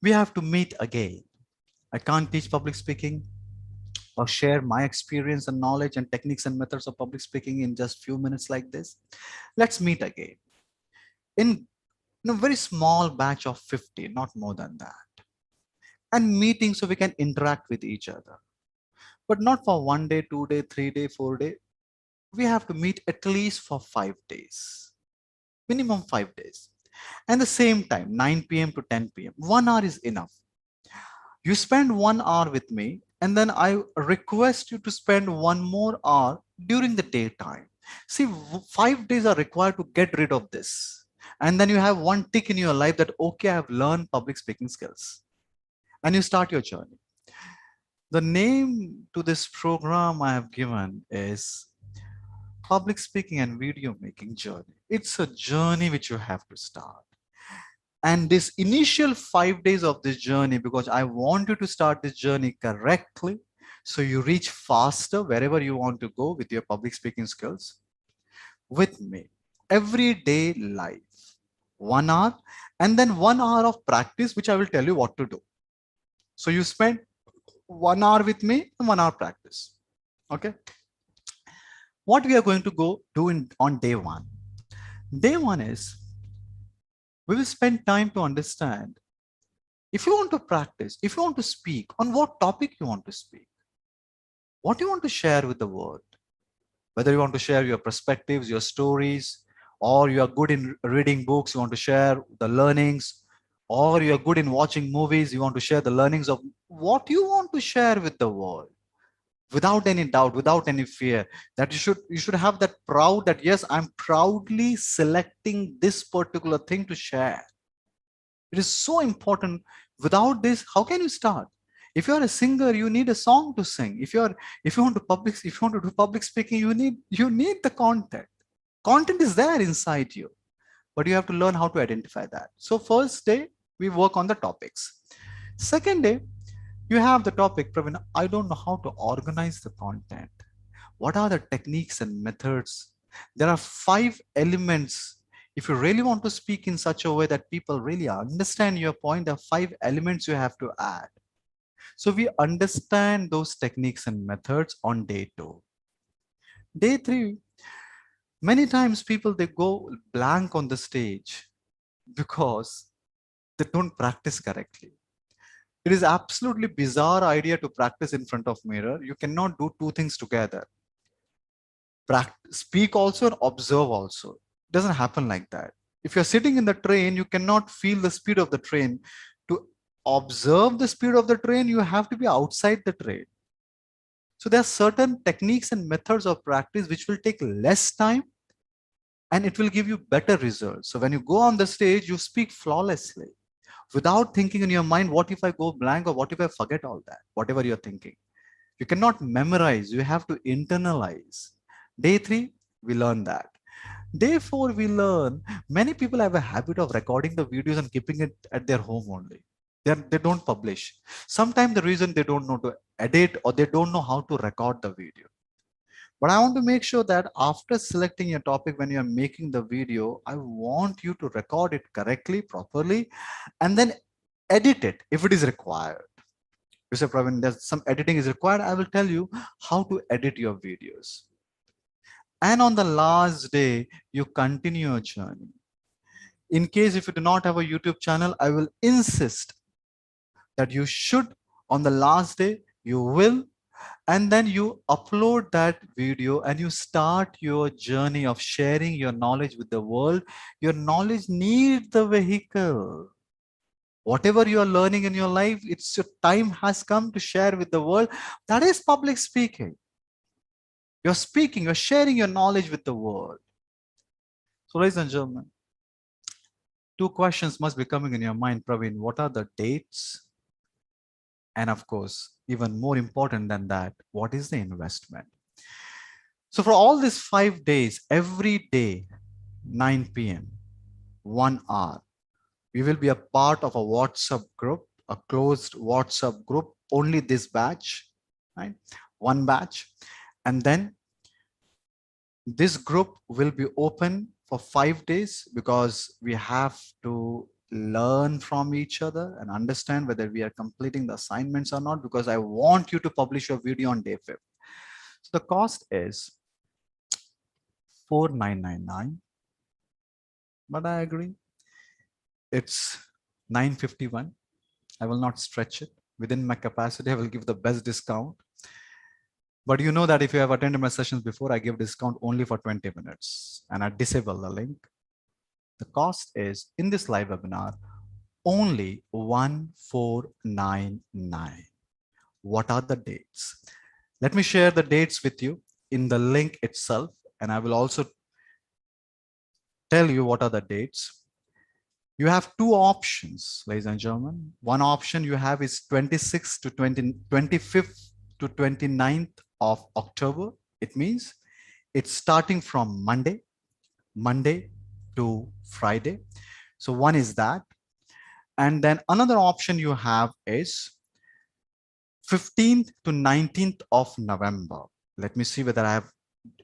we have to meet again. I can't teach public speaking or share my experience and knowledge and techniques and methods of public speaking in just few minutes like this. Let's meet again in a very small batch of 50, not more than that. And meeting so we can interact with each other. But not for 1 day, 2 day, 3 day, 4 day. We have to meet at least for 5 days, minimum 5 days. And the same time, 9 p.m. to 10 p.m. 1 hour is enough. You spend 1 hour with me, and then I request you to spend one more hour during the daytime. See, 5 days are required to get rid of this. And then you have one tick in your life that, okay, I have learned public speaking skills. And you start your journey. The name to this program I have given is Public Speaking and Video Making Journey. It's a journey which you have to start. And this initial 5 days of this journey, because I want you to start this journey correctly, so you reach faster wherever you want to go with your public speaking skills, with me. Everyday life, 1 hour, and then 1 hour of practice, which I will tell you what to do. So you spend 1 hour with me and 1 hour practice. Okay. What we are going to go do on day one. Day one is we will spend time to understand if you want to practice, if you want to speak, on what topic you want to speak, what you want to share with the world, whether you want to share your perspectives, your stories, or you are good in reading books, you want to share the learnings, or you are good in watching movies, you want to share the learnings of what you want to share with the world. Without any doubt, without any fear, that you should have that proud that yes, I'm proudly selecting this particular thing to share. It is so important. Without this, how can you start? If you're a singer, you need a song to sing. If you want to do public speaking, you need the content. Content is there inside you, but you have to learn how to identify that. So first day we work on the topics. Second day, you have the topic, Praveen, I don't know how to organize the content. What are the techniques and methods? There are 5 elements. If you really want to speak in such a way that people really understand your point, there are 5 elements you have to add. So we understand those techniques and methods on day 2. Day 3, many times people, they go blank on the stage because they don't practice correctly. It is absolutely bizarre idea to practice in front of mirror. You cannot do two things together. Speak also and observe also. It doesn't happen like that. If you're sitting in the train, you cannot feel the speed of the train. To observe the speed of the train, you have to be outside the train. So there are certain techniques and methods of practice which will take less time and it will give you better results. So when you go on the stage, you speak flawlessly without thinking in your mind, what if I go blank or what if I forget all that, whatever you're thinking. You cannot memorize, you have to internalize. Day 3, we learn that. Therefore, we learn many people have a habit of recording the videos and keeping it at their home only. They don't publish. Sometimes the reason they don't know to edit or they don't know how to record the video. But I want to make sure that after selecting your topic, when you're making the video, I want you to record it correctly, properly, and then edit it if it is required. You say, Praveen, there's some editing is required. I will tell you how to edit your videos. And on the last day, you continue your journey. In case if you do not have a YouTube channel, I will insist that you should, on the last day, you will, and then you upload that video and you start your journey of sharing your knowledge with the world. Your knowledge needs the vehicle. Whatever you are learning in your life, it's your time has come to share with the world. That is public speaking. You're speaking, you're sharing your knowledge with the world. So, ladies and gentlemen, two questions must be coming in your mind, Praveen. What are the dates? And of course, even more important than that, what is the investment? So for all these 5 days, every day, 9 p.m., 1 hour, we will be a part of a WhatsApp group, a closed WhatsApp group, only this batch, right? One batch. And then this group will be open for 5 days because we have to learn from each other and understand whether we are completing the assignments or not, because I want you to publish your video on day 5th. So the cost is 4999, but I agree it's 951. I will not stretch it within my capacity. I will give the best discount. But you know that if you have attended my sessions before, I give discount only for 20 minutes and I disable the link. The cost is in this live webinar only 1499. What are the dates? Let me share the dates with you in the link itself, and I will also tell you what are the dates. You have two options, ladies and gentlemen. One option you have is 26th to 25th to 29th of October. It means it's starting from Monday to Friday. So one is that. And then another option you have is 15th to 19th of November. Let me see whether I have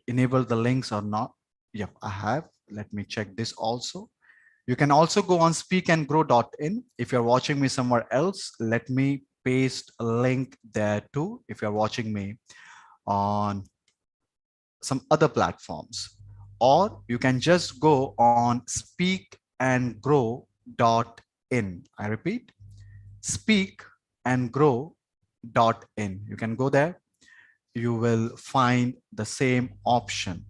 enabled the links or not. Yep, I have. Let me check this also. You can also go on speakandgrow.in. If you're watching me somewhere else, let me paste a link there too. If you're watching me on some other platforms, or you can just go on speakandgrow.in. I repeat, speakandgrow.in. You can go there. You will find the same option,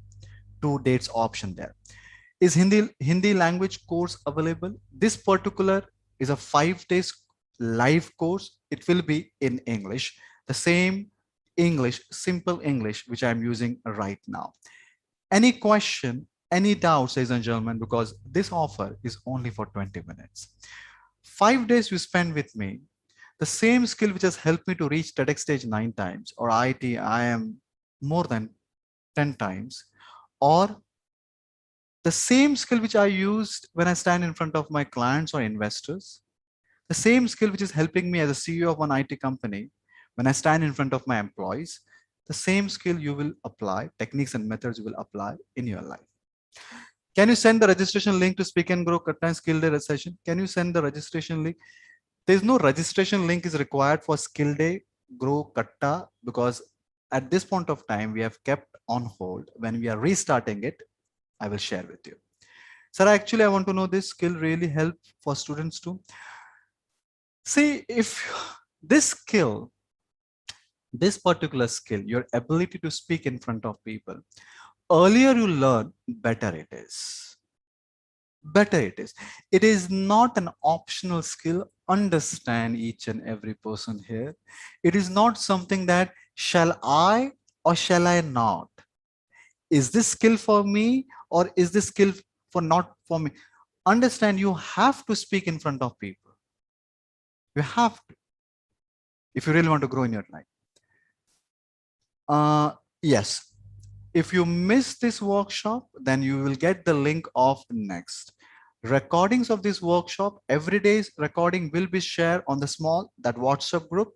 two dates option there. Is Hindi language course available? This particular is a 5 days live course. It will be in English, the same English, simple English, which I'm using right now. Any question, any doubts, ladies and gentlemen, because this offer is only for 20 minutes. 5 days you spend with me, the same skill which has helped me to reach TEDx stage 9 times, or IIT, I am more than 10 times, or the same skill which I used when I stand in front of my clients or investors, the same skill which is helping me as a CEO of an IT company when I stand in front of my employees, the same skill you will apply, techniques and methods you will apply in your life. Can you send the registration link to Speak and Grow Katta Skill Day session? Can you send the registration link? There's no registration link is required for Skill Day Grow Katta, because at this point of time we have kept on hold. When we are restarting it, I will share with you. Sir, actually, I want to know this skill really help for students too. See, if this skill, this particular skill, your ability to speak in front of people, earlier you learn, better it is. Better it is. It is not an optional skill. Understand each and every person here. It is not something that shall I or shall I not? Is this skill for me or is this skill for not for me? Understand, you have to speak in front of people. You have to, if you really want to grow in your life. Yes, If you miss this workshop, then you will get the link of next. Recordings of this workshop, every day's recording will be shared on the small, that WhatsApp group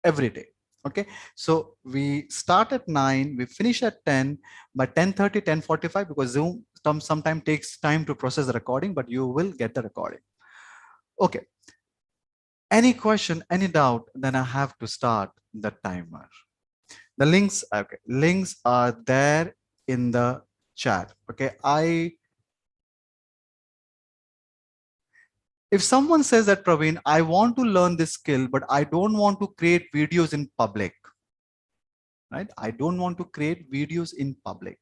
every day. Okay, so we start at 9, we finish at 10, by 10:30, 10:45, because Zoom sometimes takes time to process the recording, but you will get the recording. Okay, any question, any doubt, then I have to start the timer. The links, okay, links are there in the chat. Okay, if someone says that, Praveen, I want to learn this skill, but I don't want to create videos in public, right? I don't want to create videos in public.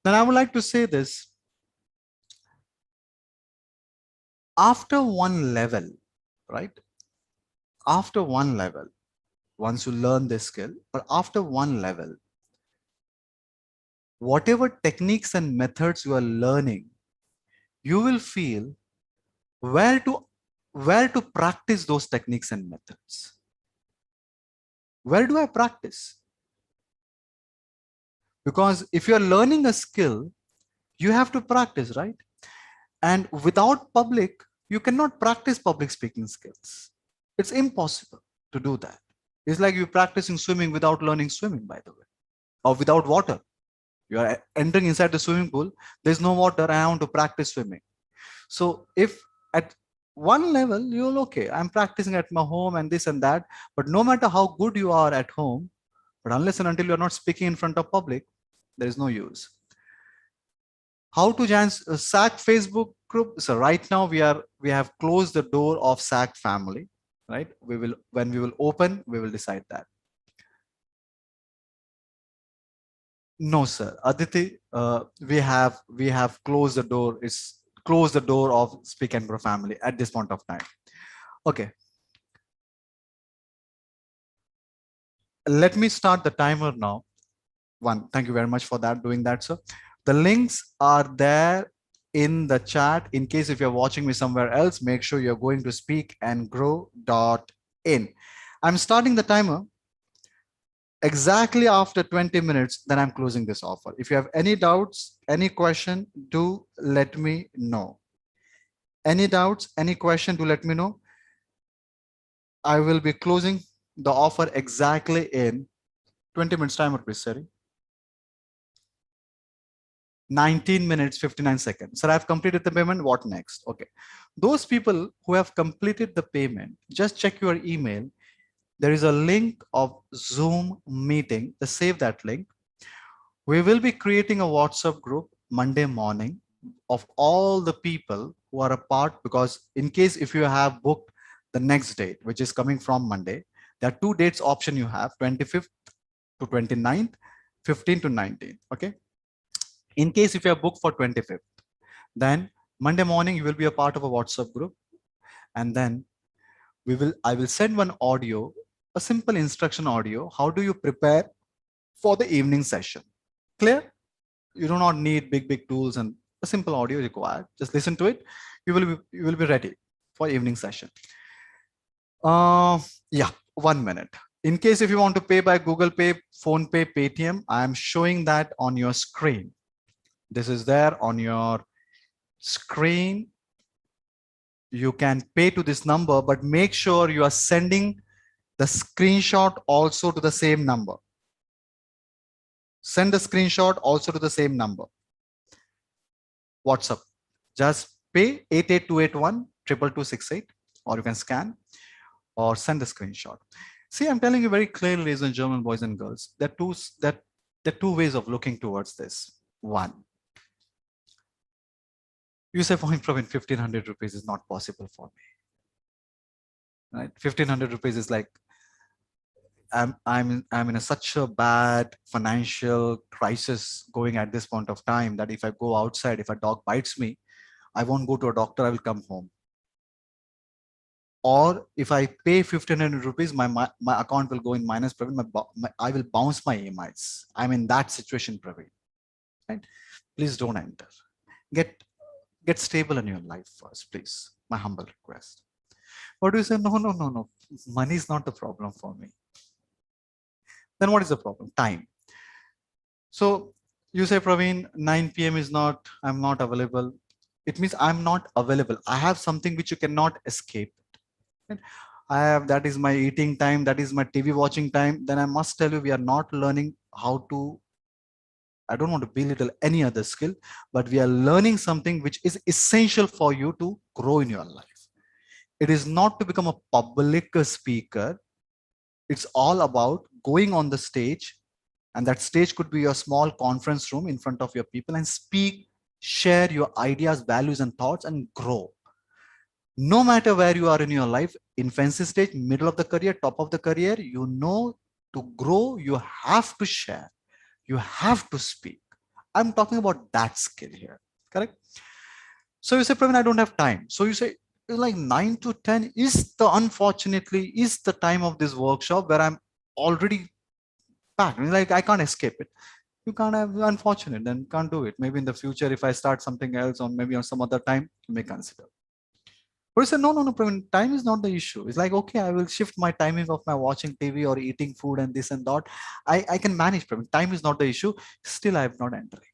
Then I would like to say this. After one level, right? After one level, once you learn this skill, but after one level, whatever techniques and methods you are learning, you will feel where to practice those techniques and methods. Where do I practice? Because if you're learning a skill, you have to practice, right? And without public, you cannot practice public speaking skills. It's impossible to do that. It's like you practicing swimming without learning swimming, by the way, or without water. You are entering inside the swimming pool, there's no water, and I want to practice swimming. So if at one level, you're okay, I'm practicing at my home and this and that, but no matter how good you are at home, but unless and until you're not speaking in front of public, there is no use. How to join SAC Facebook group? So right now we have closed the door of SAC family, right? When we will open, we will decide that. No, sir. Aditi, we have closed the door. It's closed the door of Speak and Grow family at this point of time. Okay. Let me start the timer now. One, thank you very much for that, doing that, sir. The links are there in the chat. In case if you're watching me somewhere else, make sure you're going to speakandgrow.in. I'm starting the timer exactly after 20 minutes, then I'm closing this offer. If you have any doubts, any question, do let me know. Any doubts, any question, do let me know. I will be closing the offer exactly in 20 minutes timer, please, Sari. 19 minutes, 59 seconds. Sir, I've completed the payment. What next? Okay. Those people who have completed the payment, just check your email. There is a link of Zoom meeting. Just save that link. We will be creating a WhatsApp group Monday morning of all the people who are a part, because in case if you have booked the next date, which is coming from Monday, there are 2 dates option you have, 25th to 29th, 15 to 19. Okay. In case if you are booked for 25th, then Monday morning you will be a part of a WhatsApp group, and then I will send one audio, a simple instruction audio. How do you prepare for the evening session? Clear? You do not need big tools, and a simple audio required. Just listen to it. You will be ready for evening session. Yeah, 1 minute. In case if you want to pay by Google Pay, Phone Pay, Paytm, I am showing that on your screen. This is there on your screen. You can pay to this number, but make sure you are sending the screenshot also to the same number. Send the screenshot also to the same number. WhatsApp. Just pay 88281 22268, or you can scan or send the screenshot. See, I'm telling you very clearly, ladies and gentlemen, boys and girls, there are two ways of looking towards this. One, you say, for improving 1500 rupees is not possible for me. Right? 1500 rupees is like, I'm in such a bad financial crisis going at this point of time that if I go outside, if a dog bites me, I won't go to a doctor, I will come home. Or if I pay 1500 rupees, my account will go in minus, Praveen. I will bounce my EMIs. I'm in that situation, Praveen. Right? Please don't enter. Get stable in your life first, please. My humble request. Or do you say, no. Money is not the problem for me. Then what is the problem? Time. So you say, Praveen, 9 p.m. is not, I'm not available. It means I'm not available. I have something which you cannot escape. Right? I have, that is my eating time, that is my TV watching time. Then I must tell you, we are not learning how to, I don't want to belittle any other skill, but we are learning something which is essential for you to grow in your life. It is not to become a public speaker. It's all about going on the stage, and that stage could be your small conference room in front of your people, and speak, share your ideas, values, and thoughts, and grow. No matter where you are in your life, infancy stage, middle of the career, top of the career, you know, to grow, you have to share, you have to speak. I'm talking about that skill here, correct? So you say, Praveen, I don't have time. So you say, like 9 to 10 is the, unfortunately, is the time of this workshop where I'm already packed. Like I can't escape it. You can't have, unfortunate, then can't do it. Maybe in the future, if I start something else, or maybe on some other time, you may consider. But you say, no, no, no, Praveen, time is not the issue. It's like, okay, I will shift my timing of my watching TV or eating food and this and that. I can manage, Praveen. Time is not the issue. Still, I have not entered.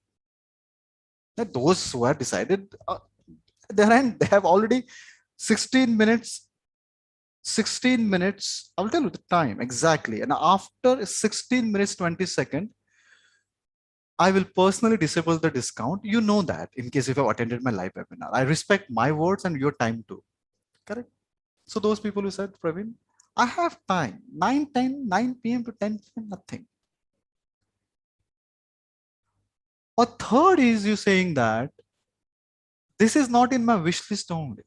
That those who have decided, they have already 16 minutes, 16 minutes. I'll tell you the time exactly. And after 16 minutes, 20 seconds, I will personally disable the discount. You know that in case if I've attended my live webinar, I respect my words and your time too. Correct. So those people who said, Praveen, I have time, 9, 10, 9 p.m. to 10 p.m., nothing. A third is you saying that this is not in my wish list only.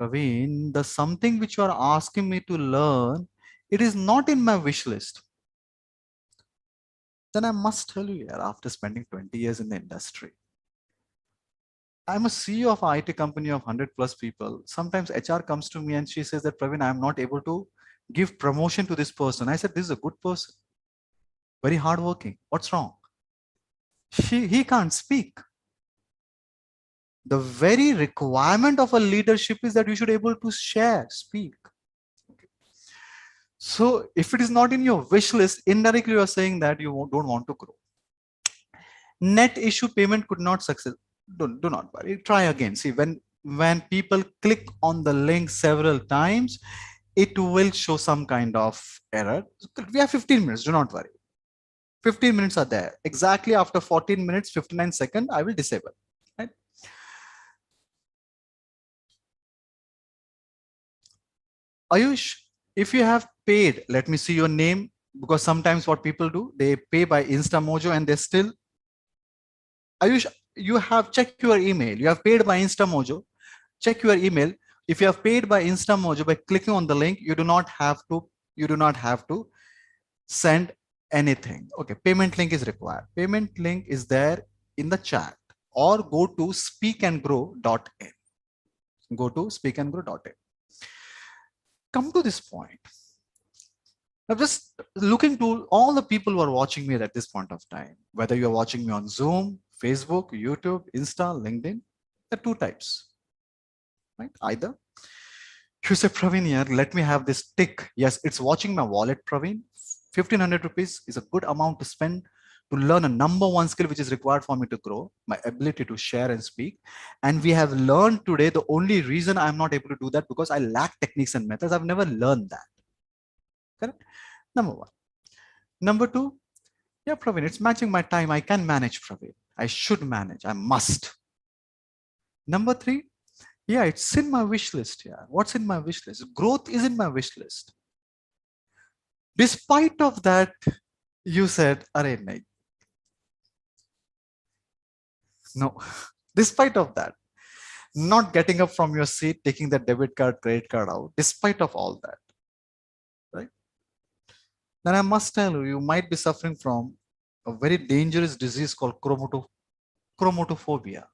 Praveen, the something which you are asking me to learn, it is not in my wish list. Then I must tell you, yeah, after spending 20 years in the industry, I'm a CEO of an IT company of 100 plus people. Sometimes HR comes to me and she says that, Praveen, I'm not able to give promotion to this person. I said, this is a good person, very hardworking. What's wrong? He can't speak. The very requirement of a leadership is that you should be able to share, speak. So if it is not in your wish list, indirectly you are saying that you don't want to grow. Net issue payment could not success. Do not worry. Try again. See, when people click on the link several times, it will show some kind of error. We have 15 minutes. Do not worry. 15 minutes are there. Exactly after 14 minutes, 59 seconds, I will disable. Right? Ayush, if you have paid, let me see your name, because sometimes what people do, they pay by InstaMojo and they still, Ayush, you have checked your email. You have paid by InstaMojo. Check your email. If you have paid by InstaMojo by clicking on the link, you do not have to send anything. Okay, payment link is required. Payment link is there in the chat, or go to speakandgrow.in. Go to speakandgrow.in. Come to this point. Now, just looking to all the people who are watching me at this point of time, whether you're watching me on Zoom, Facebook, YouTube, Insta, LinkedIn, there are two types, right? Either you say, Praveen, here, let me have this tick. Yes, it's watching my wallet, Praveen. 1,500 rupees is a good amount to spend to learn a number one skill which is required for me to grow, my ability to share and speak. And we have learned today, the only reason I'm not able to do that because I lack techniques and methods. I've never learned that. Correct? Number one. Number two, yeah, Praveen, it's matching my time. I can manage, Praveen. I should manage. I must. Number three, yeah, it's in my wish list. Yeah, what's in my wish list? Growth is in my wish list. Despite of that, you said, "Arey, nahi." No. Despite of that, not getting up from your seat, taking the debit card, credit card out, despite of all that, right? Then I must tell you, you might be suffering from a very dangerous disease called chromatophobia.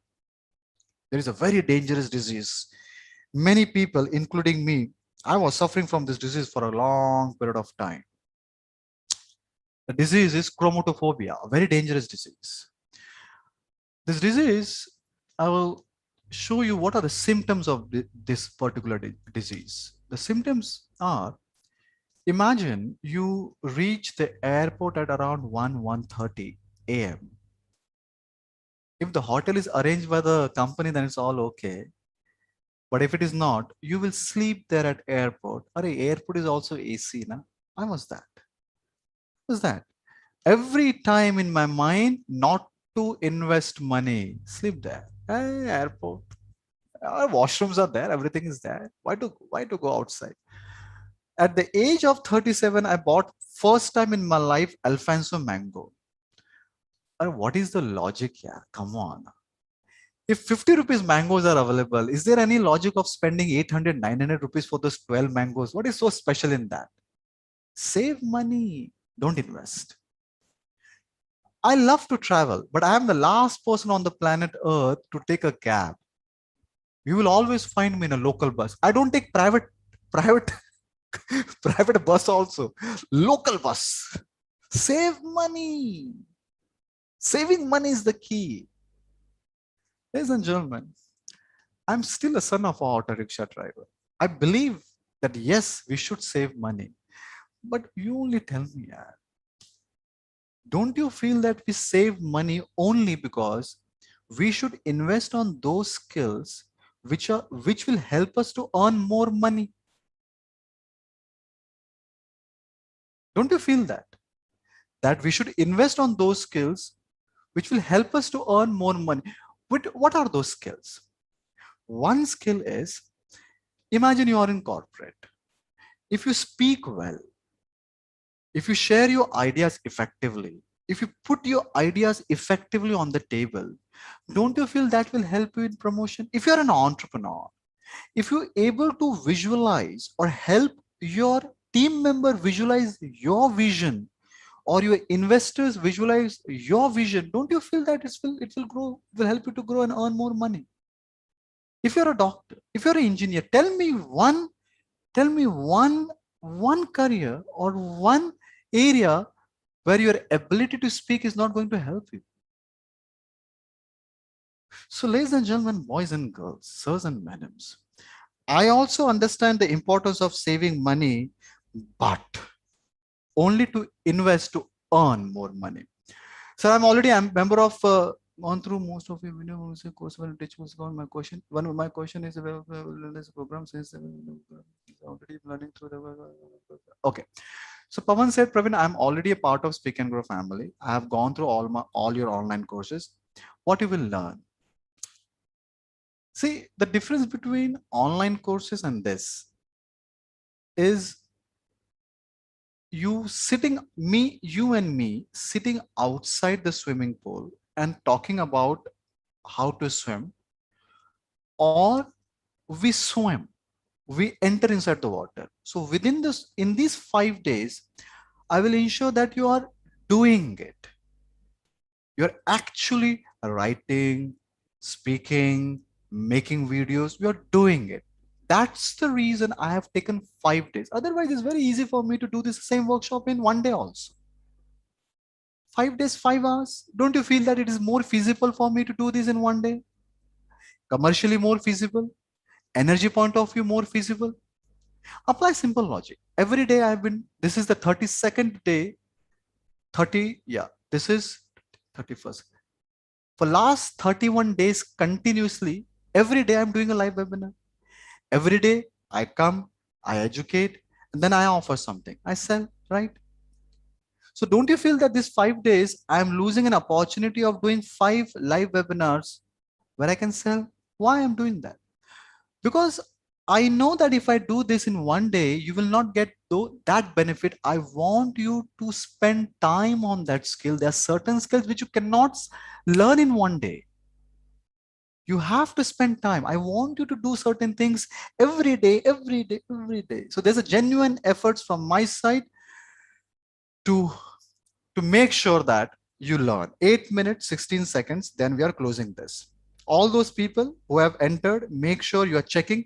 There is a very dangerous disease. Many people, including me, I was suffering from this disease for a long period of time. The disease is chromatophobia, a very dangerous disease. This disease, I will show you what are the symptoms of this particular disease. The symptoms are Imagine you reach the airport at around 1:30 a.m. If the hotel is arranged by the company, then it's all okay. But if it is not, you will sleep there at airport. Arey, airport is also AC, na? I was that. Was that? Every time in my mind, not to invest money, sleep there. Hey, airport. Our washrooms are there. Everything is there. Why to go outside? At the age of 37, I bought first time in my life Alfonso mango. What is the logic here? Come on. If 50 rupees mangoes are available, is there any logic of spending 800, 900 rupees for those 12 mangoes? What is so special in that? Save money, don't invest. I love to travel, but I am the last person on the planet Earth to take a cab. You will always find me in a local bus. I don't take private, private bus also. Local bus. Save money. Saving money is the key. Ladies and gentlemen, I'm still a son of an auto rickshaw driver. I believe that yes, we should save money. But you only tell me, yaar, don't you feel that we save money only because we should invest on those skills which will help us to earn more money? Don't you feel that we should invest on those skills which will help us to earn more money? What are those skills? One skill is, imagine you are in corporate. If you speak well, if you share your ideas effectively, if you put your ideas effectively on the table, don't you feel that will help you in promotion? If you're an entrepreneur, if you're able to visualize or help your team member visualize your vision, or your investors visualize your vision, don't you feel that it will grow, it will help you to grow and earn more money? If you're a doctor, if you're an engineer, tell me one career or one area where your ability to speak is not going to help you. So, ladies and gentlemen, boys and girls, sirs and madams, I also understand the importance of saving money, but only to invest to earn more money. So I'm already a member of gone through most of your video course when teach was gone. My question, one of my question is about this program says already learning through the okay. So Pawan said, Praveen, I'm already a part of Speak and Grow family. I have gone through all your online courses. What you will learn? See, the difference between online courses and this is you and me sitting outside the swimming pool and talking about how to swim, or we swim, we enter inside the water. So within this, in these 5 days, I will ensure that you are doing it. You're actually writing, speaking, making videos, you're doing it. That's the reason I have taken 5 days. Otherwise, it's very easy for me to do this same workshop in one day also. 5 days, 5 hours. Don't you feel that it is more feasible for me to do this in one day? Commercially more feasible, energy point of view more feasible. Apply simple logic. Every day this is the 32nd day, 30, yeah, this is 31st. For last 31 days continuously, every day I'm doing a live webinar. Every day I come, I educate, and then I offer something. I sell, right? So don't you feel that these 5 days, I'm losing an opportunity of doing 5 live webinars where I can sell? Why I'm doing that? Because I know that if I do this in one day, you will not get that benefit. I want you to spend time on that skill. There are certain skills which you cannot learn in one day. You have to spend time. I want you to do certain things every day, every day, every day. So there's a genuine efforts from my side to make sure that you learn. 8 minutes, 16 seconds, then we are closing this. All those people who have entered, make sure you are checking.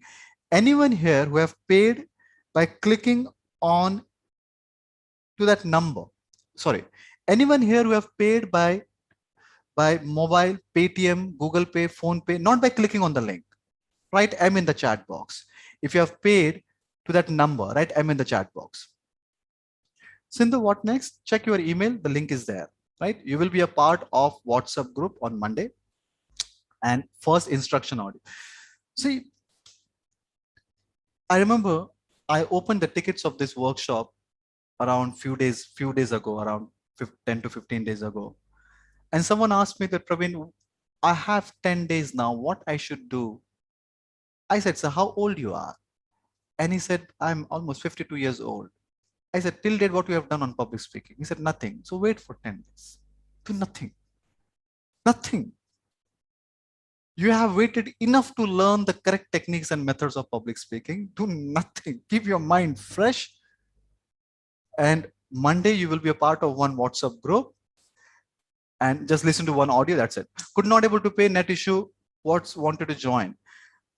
Anyone here who have paid by clicking on to that number, sorry, anyone here who have paid by mobile, Paytm, Google Pay, Phone Pay, not by clicking on the link, write M in the chat box. If you have paid to that number, write M in the chat box. Sindhu, what next? Check your email. The link is there, right? You will be a part of WhatsApp group on Monday and first instruction audio. See, I remember I opened the tickets of this workshop around few days ago, around 10 to 15 days ago. And someone asked me that, Praveen, I have 10 days now, what I should do. I said, so how old you are? And he said, I'm almost 52 years old. I said, till date, what you have done on public speaking? He said, nothing. So wait for 10 days. Do nothing. Nothing. You have waited enough to learn the correct techniques and methods of public speaking. Do nothing. Keep your mind fresh. And Monday, you will be a part of one WhatsApp group and just listen to one audio. That's it. Could not able to pay, net issue. What's wanted to join?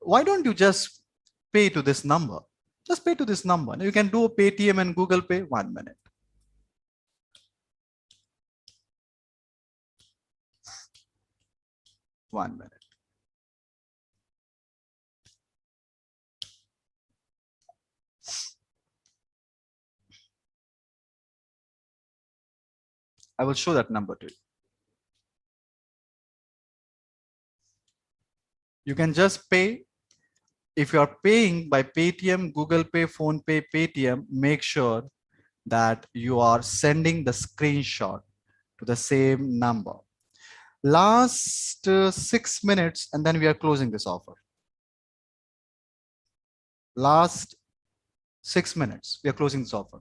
Why don't you just pay to this number? Just pay to this number. You can do a Paytm and Google Pay. 1 minute. One minute. I will show that number to you. You can just pay. If you are paying by Paytm, Google Pay, Phone Pay, Paytm, make sure that you are sending the screenshot to the same number. Last 6 minutes, and then we are closing this offer. Last 6 minutes, we are closing this offer.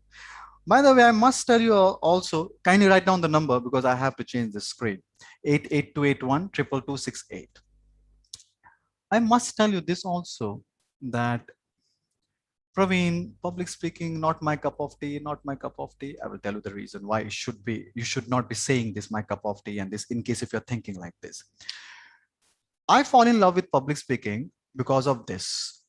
By the way, I must tell you also, kindly write down the number because I have to change the screen. 88281 22268. I must tell you this also, that Praveen, public speaking, not my cup of tea, not my cup of tea. I will tell you the reason why it should be. You should not be saying this, my cup of tea, and this in case if you're thinking like this. I fall in love with public speaking because of this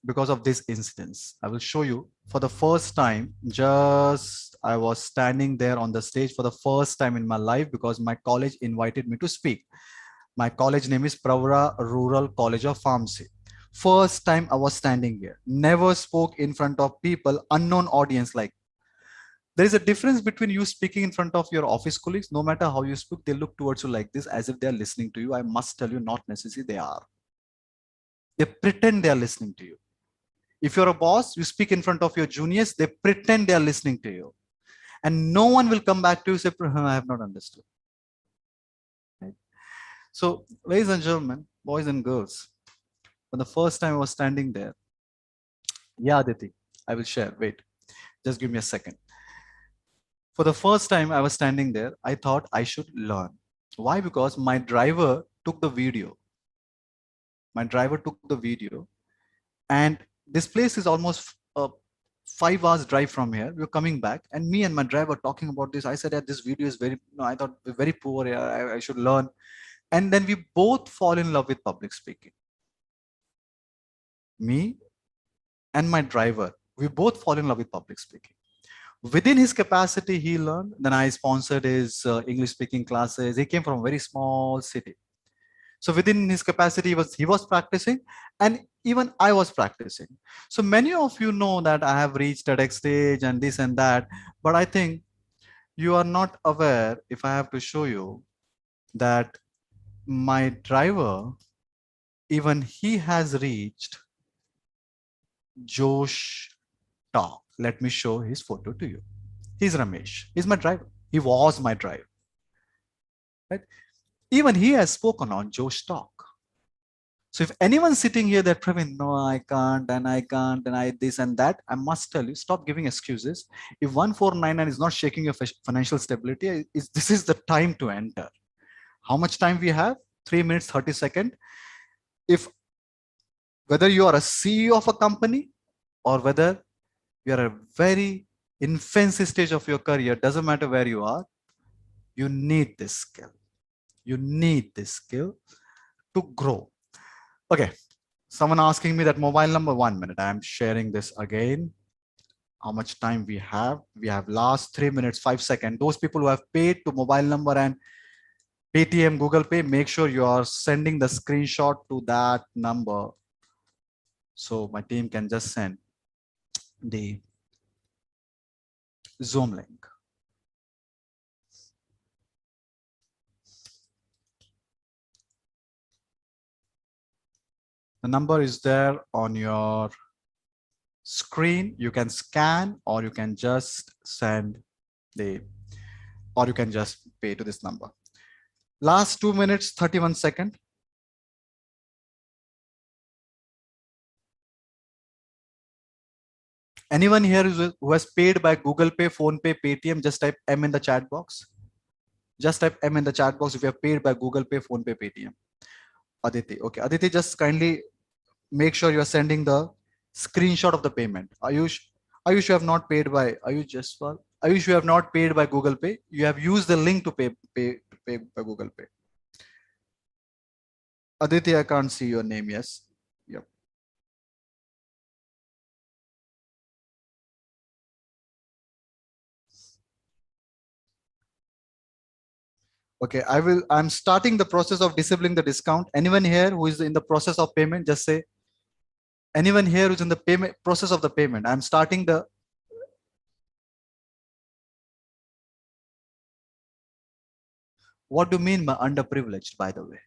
incidents. I will show you for the first time. Just I was standing there on the stage for the first time in my life because my college invited me to speak. My college name is Pravara Rural College of Pharmacy. First time I was standing here, never spoke in front of people, unknown audience. Like, there is a difference between you speaking in front of your office colleagues. No matter how you speak, they look towards you like this, as if they are listening to you. I must tell you, not necessarily they are. They pretend they are listening to you. If you're a boss, you speak in front of your juniors, they pretend they are listening to you. And no one will come back to you and say, I have not understood. Right? So, ladies and gentlemen, boys and girls, for the first time I was standing there. Yeah, Aditi, I will share. Wait, just give me a second. For the first time I was standing there, I thought I should learn. Why? Because my driver took the video. My driver took the video, and this place is almost 5 hours drive from here. We were coming back, and me and my driver talking about this. I said that this video is very, no, I thought very poor. I should learn. And then we both fall in love with public speaking. Me and my driver, we both fall in love with public speaking. Within his capacity, he learned. Then I sponsored his English speaking classes. He came from a very small city. So within his capacity, he was practicing, and even I was practicing. So many of you know that I have reached TEDx stage and this and that, but I think you are not aware, if I have to show you, that my driver, even he has reached Josh Talk. Let me show his photo to you. He's Ramesh. He's my driver. He was my driver. Right? Even he has spoken on Josh Talk. So if anyone's sitting here that, Praveen, no, I can't, and I this and that, I must tell you, stop giving excuses. If 1499 is not shaking your financial stability, this is the time to enter. How much time we have? 3 minutes, 30 seconds. If whether you are a CEO of a company or whether you are a very infancy stage of your career, doesn't matter where you are, you need this skill. You need this skill to grow. Okay, someone asking me that mobile number. 1 minute, I am sharing this again. How much time we have? We have last 3 minutes, 5 seconds. Those people who have paid to mobile number and Paytm, Google Pay, make sure you are sending the screenshot to that number. So my team can just send the Zoom link. The number is there on your screen. You can scan, or you can just send the, or you can just pay to this number. Last 2 minutes, 31 seconds. Anyone here who has paid by Google Pay, Phone Pay, Paytm, just type M in the chat box. Just type M in the chat box if you have paid by Google Pay, Phone Pay, Paytm. Aditi. Okay, Aditi, just kindly make sure you are sending the screenshot of the payment. Ayush, Ayush, you have not paid by, Ayush, you have not paid by Google Pay. You have used the link to pay by Google Pay. Aditi, I can't see your name. Yes. Yep. Okay, I'm starting the process of disabling the discount. Anyone here who is in the process of payment, just say, anyone here who's in the payment process of the payment. I'm starting the, what do you mean by underprivileged, by the way?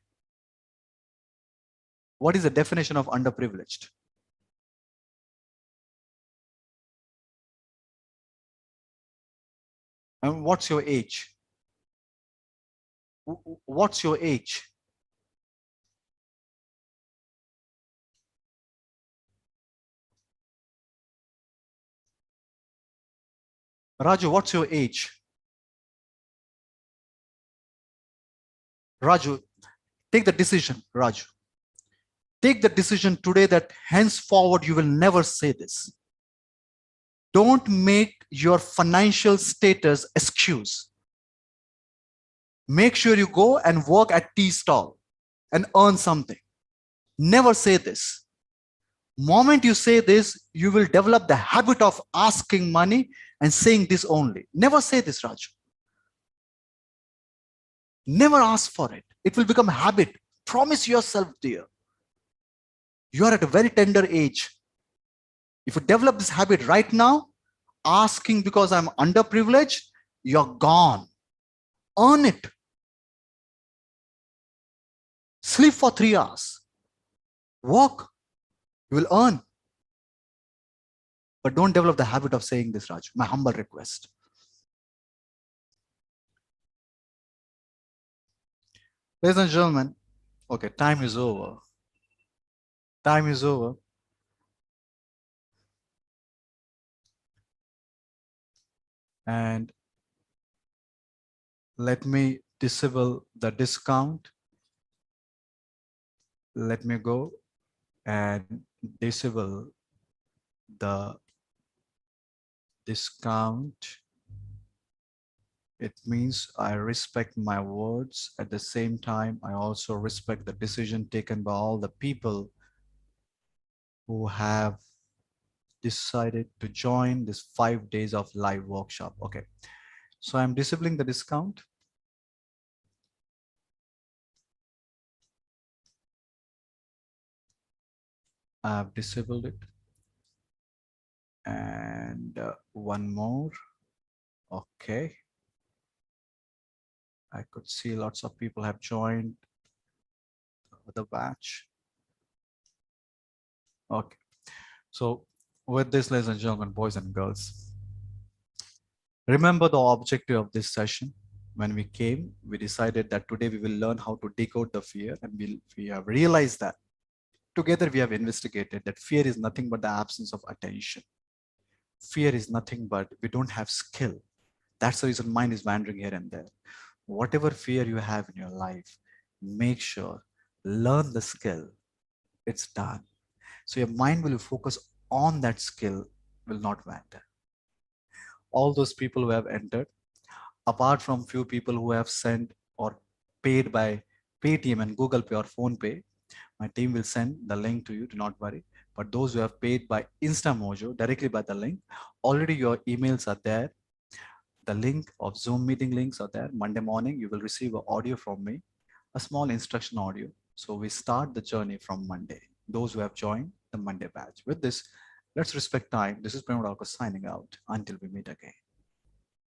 What is the definition of underprivileged? And what's your age? What's your age? Raju, what's your age? Raju, take the decision, Raju. Take the decision today that henceforward you will never say this. Don't make your financial status excuse. Make sure you go and work at tea stall and earn something. Never say this. Moment you say this, you will develop the habit of asking money and saying this only. Never say this, Raju. Never ask for it. It will become a habit. Promise yourself, dear. You are at a very tender age. If you develop this habit right now, asking because I'm underprivileged, you're gone. Earn it. Sleep for 3 hours. Work. You will earn. But don't develop the habit of saying this, Raj. My humble request. Ladies and gentlemen, okay, time is over. Time is over. And let me disable the discount. Let me go and disable the discount. It means I respect my words. At the same time, I also respect the decision taken by all the people who have decided to join this 5 days of live workshop. Okay, so I'm disabling the discount. I've disabled it. And one more. Okay. I could see lots of people have joined the batch. Okay. So with this, ladies and gentlemen, boys and girls, remember the objective of this session. When we came, we decided that today we will learn how to decode the fear, and we have realized that together we have investigated that fear is nothing but the absence of attention. Fear is nothing but we don't have skill. That's the reason mind is wandering here and there. Whatever fear you have in your life, make sure, learn the skill. It's done. So your mind will focus on that skill, will not wander. All those people who have entered, apart from few people who have sent or paid by Paytm and Google Pay or Phone Pay, my team will send the link to you, do not worry. But those who have paid by InstaMojo, directly by the link, already your emails are there. The link of Zoom meeting links are there. Monday morning, you will receive an audio from me, a small instruction audio. So we start the journey from Monday. Those who have joined the Monday batch. With this, let's respect time. This is Prem Rauka signing out until we meet again.